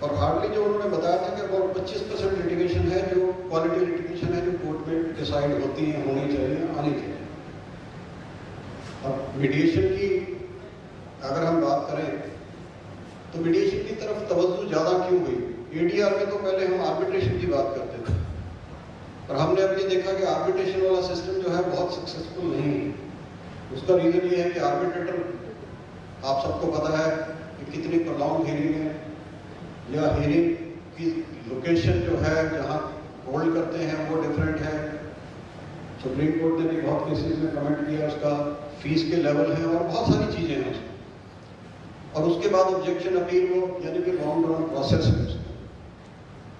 और हार्डली जो उन्होंने बताया था कि अबाउट 25% लिटिगेशन है जो क्वालिटी लिटिगेशन है, जो कोर्ट में डिसाइड होती है, होनी चाहिए, आनी चाहिए। अब मीडिएशन की अगर हम बात करें तो मीडिएशन की तरफ तवज्जो ज़्यादा क्यों हुई? एडीआर में तो पहले हम आर्बिट्रेशन की बात करते थे, और हमने अब ये देखा कि आर्बिट्रेशन वाला सिस्टम जो है बहुत सक्सेसफुल नहीं है। उसका रीज़न ये है कि आर्बिट्रेटर, आप सबको पता है कि कितनी प्रोलॉन्ग हियरिंग है, या हियरिंग की लोकेशन जो है जहाँ होल्ड करते हैं वो डिफरेंट है। सुप्रीम कोर्ट ने भी बहुत केसेस में कमेंट किया, उसका फीस के लेवल है और बहुत सारी चीज़ें हैं उसमें। और उसके बाद ऑब्जेक्शन अपील वो यानी कि लॉन्ग रन प्रोसेस है उसमें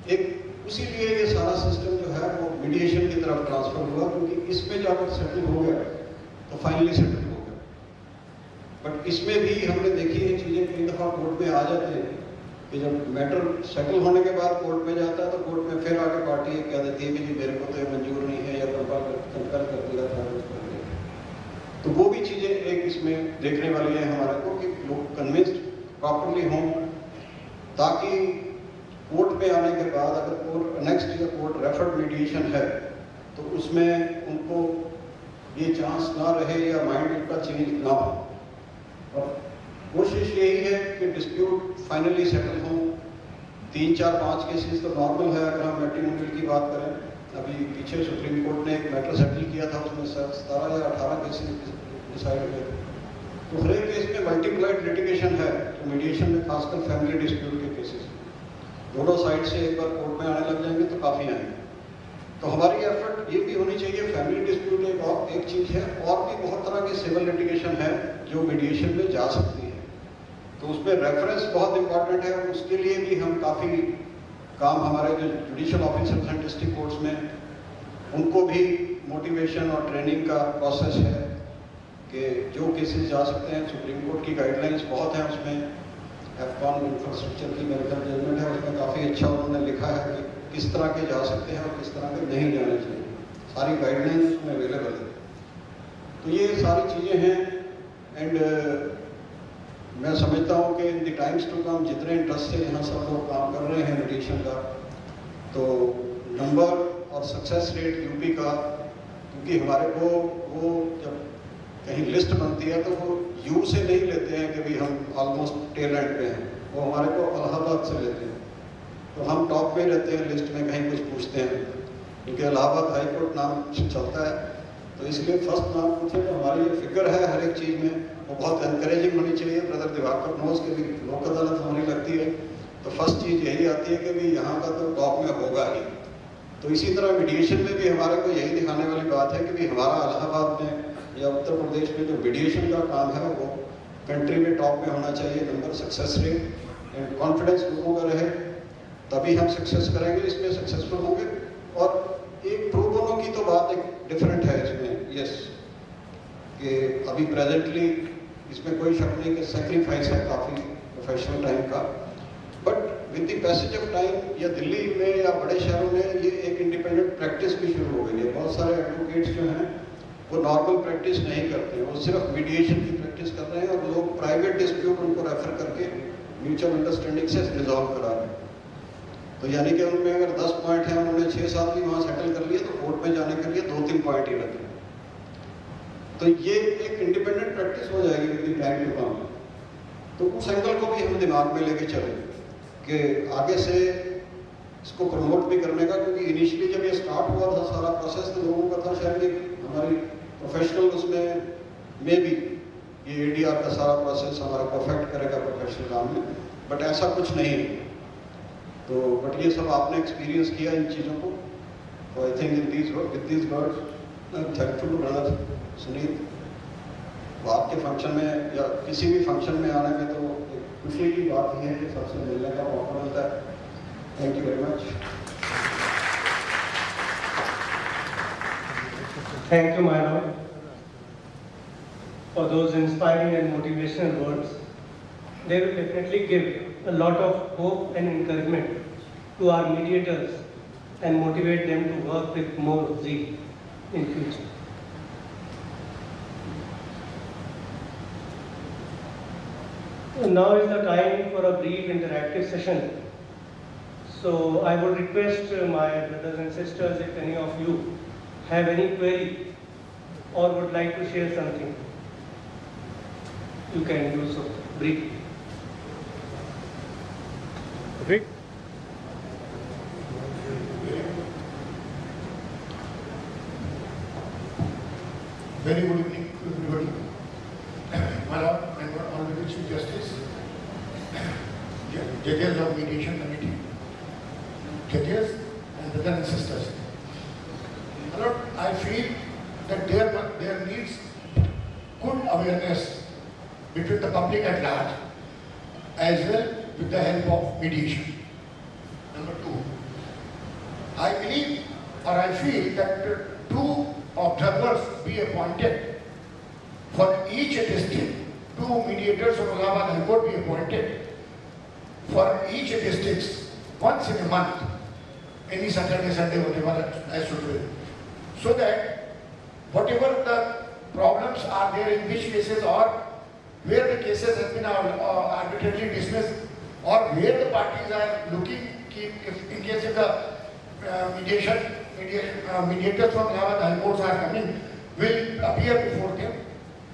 एक। उसीलिए ये सारा सिस्टम जो है वो मीडिएशन की तरफ ट्रांसफर हुआ, क्योंकि इसमें जाकर सेटल हो गया तो फाइनली सेटल हो गया। बट इसमें भी हमने देखी है चीज़ें कई दफ़ा कोर्ट में आ जाते हैं कि जब मैटर सेटल होने के बाद कोर्ट में जाता है तो कोर्ट में फिर आगे पार्टी कह देती है कि जी मेरे को तो मंजूर नहीं है, या कंकर कर दिया था। तो वो भी तीन चीज़ें एक इसमें देखने वाली है हमारे को कि लोग कन्विंस्ड प्रॉपरली हों, ताकि कोर्ट में आने के बाद अगर court next year court referred mediation है तो उसमें उनको ये चांस ना रहे या माइंड उनका चेंज ना हो। और कोशिश यही है कि डिस्प्यूट फाइनली सेटल हो। 3, 4, 5 केसेस तो नॉर्मल है। अगर हम मैट्रिमोनियल की बात करें, अभी पीछे सुप्रीम कोर्ट ने एक मैटर सेटल किया था, उसमें 17 या 18 केसेस डिसाइड हुए थे। तो हर एक केस में मल्टीप्लाइड लिटिगेशन है, तो मीडिएशन में खासकर फैमिली डिस्प्यूट के केसेस दोनों साइड से एक बार कोर्ट में आने लग जाएंगे तो काफ़ी आएंगे। तो हमारी एफर्ट ये भी होनी चाहिए। फैमिली डिस्प्यूट एक चीज़ है, और भी बहुत तरह की सिविल लिटिगेशन है जो मीडिएशन में जा सकती है, तो उसमें रेफरेंस बहुत इंपॉर्टेंट है। उसके लिए भी हम काफ़ी काम हमारे जो जुडिशियल ऑफिसर्स हैं डिस्ट्रिक्ट कोर्ट्स में, उनको भी मोटिवेशन और ट्रेनिंग का प्रोसेस है कि जो केसेस जा सकते हैं। सुप्रीम कोर्ट की गाइडलाइंस बहुत हैं, उसमें एफकॉन इंफ्रास्ट्रक्चर की मेडिकल जजमेंट है, उसमें काफ़ी अच्छा उन्होंने लिखा है कि किस तरह के जा सकते हैं और किस तरह के नहीं जाने चाहिए। सारी गाइडलाइंस उसमें अवेलेबल है। तो ये सारी चीज़ें हैं। एंड मैं समझता हूँ कि in the times to come जितने इंटरेस्ट से यहाँ सब लोग काम कर रहे हैं मीडिएशन का, तो नंबर और सक्सेस रेट यूपी का, क्योंकि हमारे को वो जब कहीं लिस्ट बनती है तो वो यू से नहीं लेते हैं कि भाई हम ऑलमोस्ट टेल एंड पे हैं, वो हमारे को इलाहाबाद से लेते हैं। तो हम टॉप में रहते हैं लिस्ट में, कहीं कुछ पूछते हैं क्योंकि इलाहाबाद हाई कोर्ट नाम चलता है, तो इसलिए फर्स्ट नाम पूछे। तो हमारी ये फिक्र है हर एक चीज़ में, वो बहुत एनकरेजिंग होनी चाहिए। ब्रदर दिवाकर नोज के भी लोक अदालत होने लगती है तो फर्स्ट चीज़ यही आती है कि भाई यहाँ का तो टॉप में होगा ही। तो इसी तरह मीडिएशन में भी हमारे को यही दिखाने वाली बात है कि भाई हमारा इलाहाबाद में या उत्तर प्रदेश में जो मीडिएशन का काम है वो कंट्री में टॉप में होना चाहिए। Number, success rate and confidence लोगों का रहे, तभी हम सक्सेस करेंगे, इसमें सक्सेसफुल होंगे। और एक प्रो बोनो की तो बात एक डिफरेंट है इसमें, यस, कि अभी प्रेजेंटली इसमें कोई शक नहीं कि सेक्रीफाइस है काफ़ी प्रोफेशनल टाइम का, but with the passage of time या दिल्ली में या बड़े शहरों में ये एक इंडिपेंडेंट प्रैक्टिस भी शुरू हो गई है। बहुत सारे एडवोकेट्स जो हैं वो नॉर्मल प्रैक्टिस नहीं करते, वो सिर्फ मीडिएशन की प्रैक्टिस कर रहे हैं, और लोग प्राइवेट डिस्प्यूट उनको रेफर करके म्यूचुअल अंडरस्टैंडिंग से रिजॉल्व करा रहे हैं। तो यानी कि उनमें अगर 10 पॉइंट हैं, उन्होंने 6-7 भी वहाँ सेटल कर लिए, तो कोर्ट में जाने के लिए 2-3 पॉइंट ही रखे। तो ये एक इंडिपेंडेंट प्रैक्टिस हो जाएगी विद टाइम टू कम। तो उस एंगल को भी हम दिमाग में लेके चलें कि आगे से इसको प्रमोट भी करने का, क्योंकि इनिशियली जब ये स्टार्ट हुआ था सारा प्रोसेस तो लोगों का था शायद कि हमारी प्रोफेशनल उसमें भी ये एडीआर का सारा प्रोसेस हमारा परफेक्ट करेगा प्रोफेशनल काम में, बट ऐसा कुछ नहीं है। तो बट ये सब आपने एक्सपीरियंस किया इन चीज़ों को। तो I think with these words I am thankful to brother Suneet. आपके फंक्शन में या किसी भी फंक्शन में आने में तो एक खुशी की बात ही है कि सबसे मिलने का मौका मिलता है। Thank you very much. Thank you, my lord, for those inspiring and motivational words. They will definitely give a lot of hope and encouragement to our mediators and motivate them to work with more zeal in future. Now is the time for a brief interactive session. So I would request my brothers and sisters, if any of you have any query or would like to share something, you can do so briefly. Rick? Very good evening to everybody. My Lord, my Honorable Chief Justice, judges of Mediation Committee, judges and brothers and sisters. My Lord, I feel that there needs good awareness between the public at large, as well with the help of mediation. Number 2, I believe or I feel that 2 observers be appointed for each district. 2 mediators of Allahabad High Court be appointed for each district once in a month, any Saturday, Sunday, whatever as should be, so that whatever the problems are there in which cases, or where the cases have been arbitrarily dismissed, or where the parties are looking if in case if the mediators from Allahabad High Courts are coming, will appear before them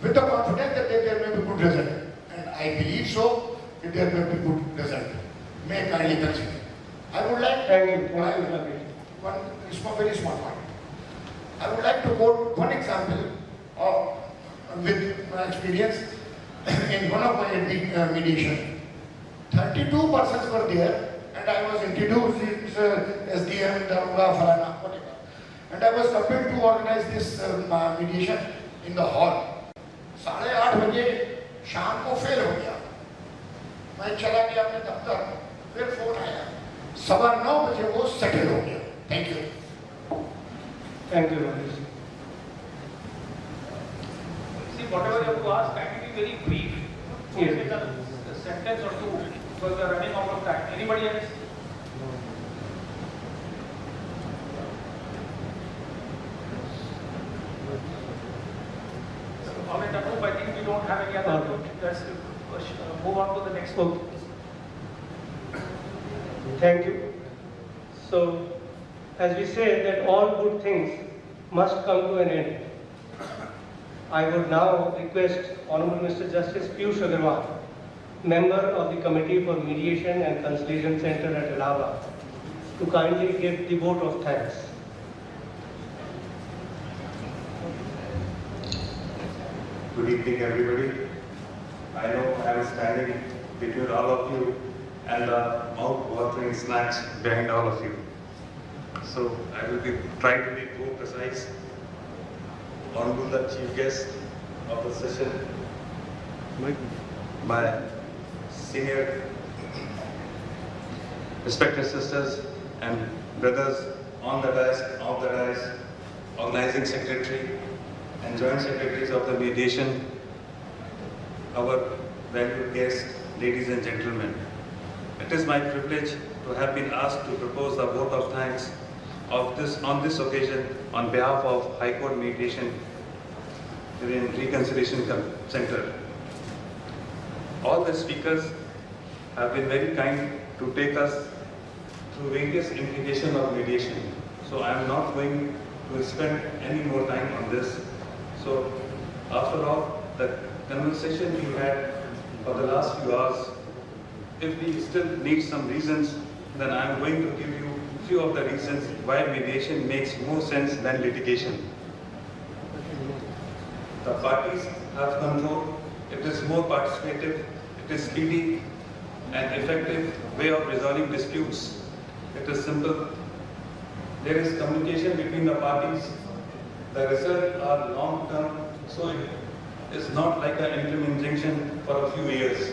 with the confidence that there may be good result. And I believe so, that there may be good result. May I kindly consider. I would like one very small point. I would like to quote one example with my experience in one of my mediation. 32 persons were there, and I was introduced as SDM, Daruga, Farana, whatever. And I was compelled to organize this mediation in the hall. 8:30 बजे शाम को fail हो गया, मैं चला गया अपने दफ्तर, फिर फोन आया, 9:15 बजे वो सेटल हो गया. Thank you. Thank you, Manish. See, whatever you have to ask, can be very brief. Yes. A sentence or two, because we are running out of time. Anybody else? I think we don't have any other. Let's move on to the next one. Thank you. So, as we say that all good things must come to an end, I would now request Honorable Mr. Justice Piyush Agarwal, member of the Committee for Mediation and Conciliation Center at Allahabad, to kindly give the vote of thanks. Good evening, everybody. I know I am standing between all of you and the mouth-watering snacks behind all of you. So I will be trying to be more precise. Honorable the Chief Guest of the session, my senior respected sisters and brothers on the dais, off the dais, organizing secretary and joint secretaries of the mediation, our valued guests, ladies and gentlemen. It is my privilege to have been asked to propose the vote of thanks on this occasion on behalf of High Court Mediation and Reconciliation Center. All the speakers have been very kind to take us through various implications of mediation. So I am not going to spend any more time on this. So after all, the conversation we had for the last few hours, if we still need some reasons, then I am going to give you a few of the reasons why mediation makes more sense than litigation. The parties have control, it is more participative, it is speedy and effective way of resolving disputes. It is simple. There is communication between the parties. The results are long-term, so it is not like an interim injunction for a few years.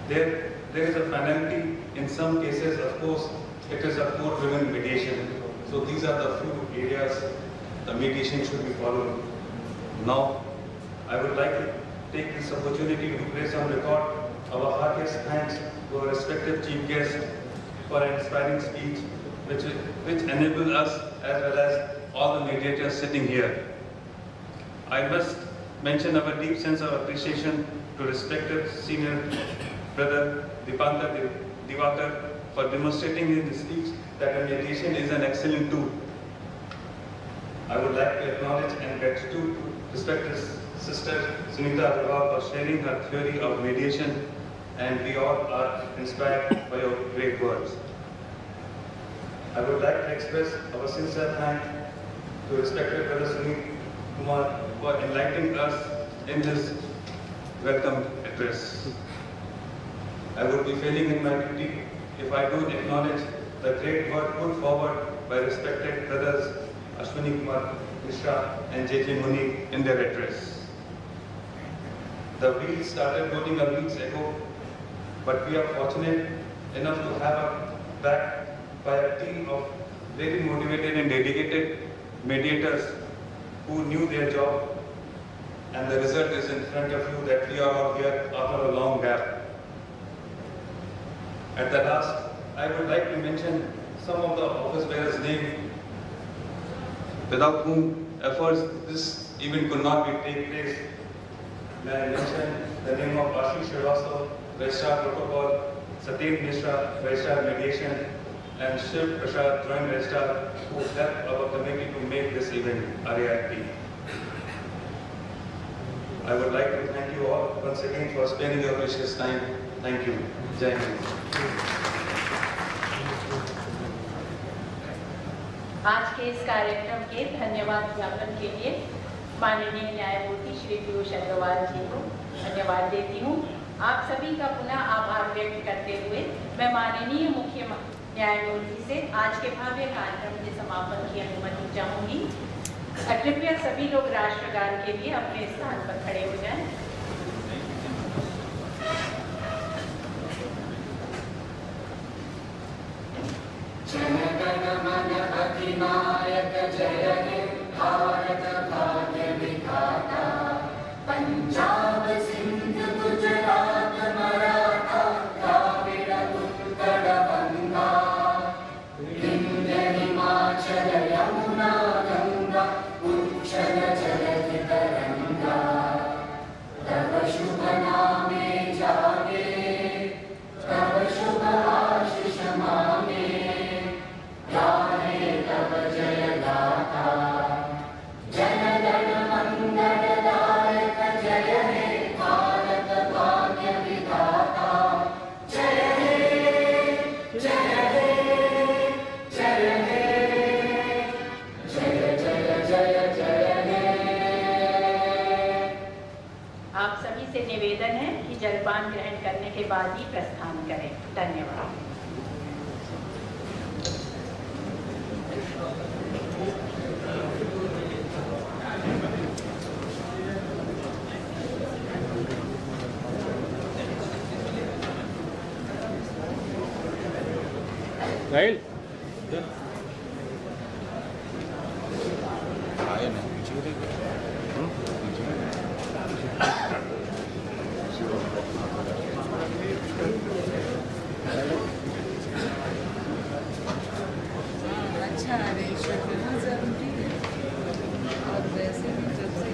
There is a penalty. In some cases, of course, it is a court-driven mediation. So these are the few areas the mediation should be followed. Now, I would like to take this opportunity to place on record our heartiest thanks to our respective chief guests for an inspiring speech which enabled us as well as all the mediators sitting here. I must mention our deep sense of appreciation to respected senior brother Deepanta Divakar for demonstrating in his speech that mediation is an excellent tool. I would like to acknowledge and gratitude to respected sister Sunita Agarwal for sharing her theory of mediation, and we all are inspired by your great words. I would like to express our sincere thanks to respected brother Sunit Kumar for enlightening us in his welcome address. I would be failing in my duty if I don't acknowledge the great work put forward by respected brothers Ashwini Kumar Mishra and J.J. Muni in their address. The wheels started rolling a weeks ago, but we are fortunate enough to have a back by a team of very motivated and dedicated mediators who knew their job, and the result is in front of you that we are all here after a long gap. At the last, I would like to mention some of the office bearers' names without whom efforts this event could not take place. May I mention the name of Ashish Srivastava, Registrar Protocol, Satyam Mishra, Registrar Mediation, and Shiv Prasad, Joint Registrar, who helped our committee to make this event a reality. I would like to thank you all once again for spending your precious time. Thank you. Jai Hind. आज के इस कार्यक्रम के धन्यवाद ज्ञापन के लिए माननीय न्यायमूर्ति श्री पीयूष अग्रवाल जी को धन्यवाद देती हूँ। आप सभी का पुनः आभार व्यक्त करते हुए मैं माननीय मुख्य न्यायमूर्ति से आज के भव्य कार्यक्रम के समापन की अनुमति चाहूंगी। कृपया सभी लोग राष्ट्रगान के लिए अपने स्थान पर खड़े हो जाएं। जन गण मन अधिनायक जय हे भारत भाग्य विधाता, पंजाब सिंध गुजरात मराठा द्राविड़ उत्कल गंगा, विंध्य हिमाचल यमुना गंगा उच्छल जलधि तरंगा, तव शुभ नामे जागे, तव शुभ आशीष मांगे, गाहे तव जय गाथा, जन गण मंगलदायक जय हे भारत भाग्य विधाता, जय हे जय हे जय हे जय जय जय जय हे। आप सभी से निवेदन है कि जलपान ग्रहण करने के बाद ही प्रस्थान करें। धन्यवाद। राइल आए ना पीछे अच्छा अरेंजमेंट करना जरूरी है और वैसे भी जब से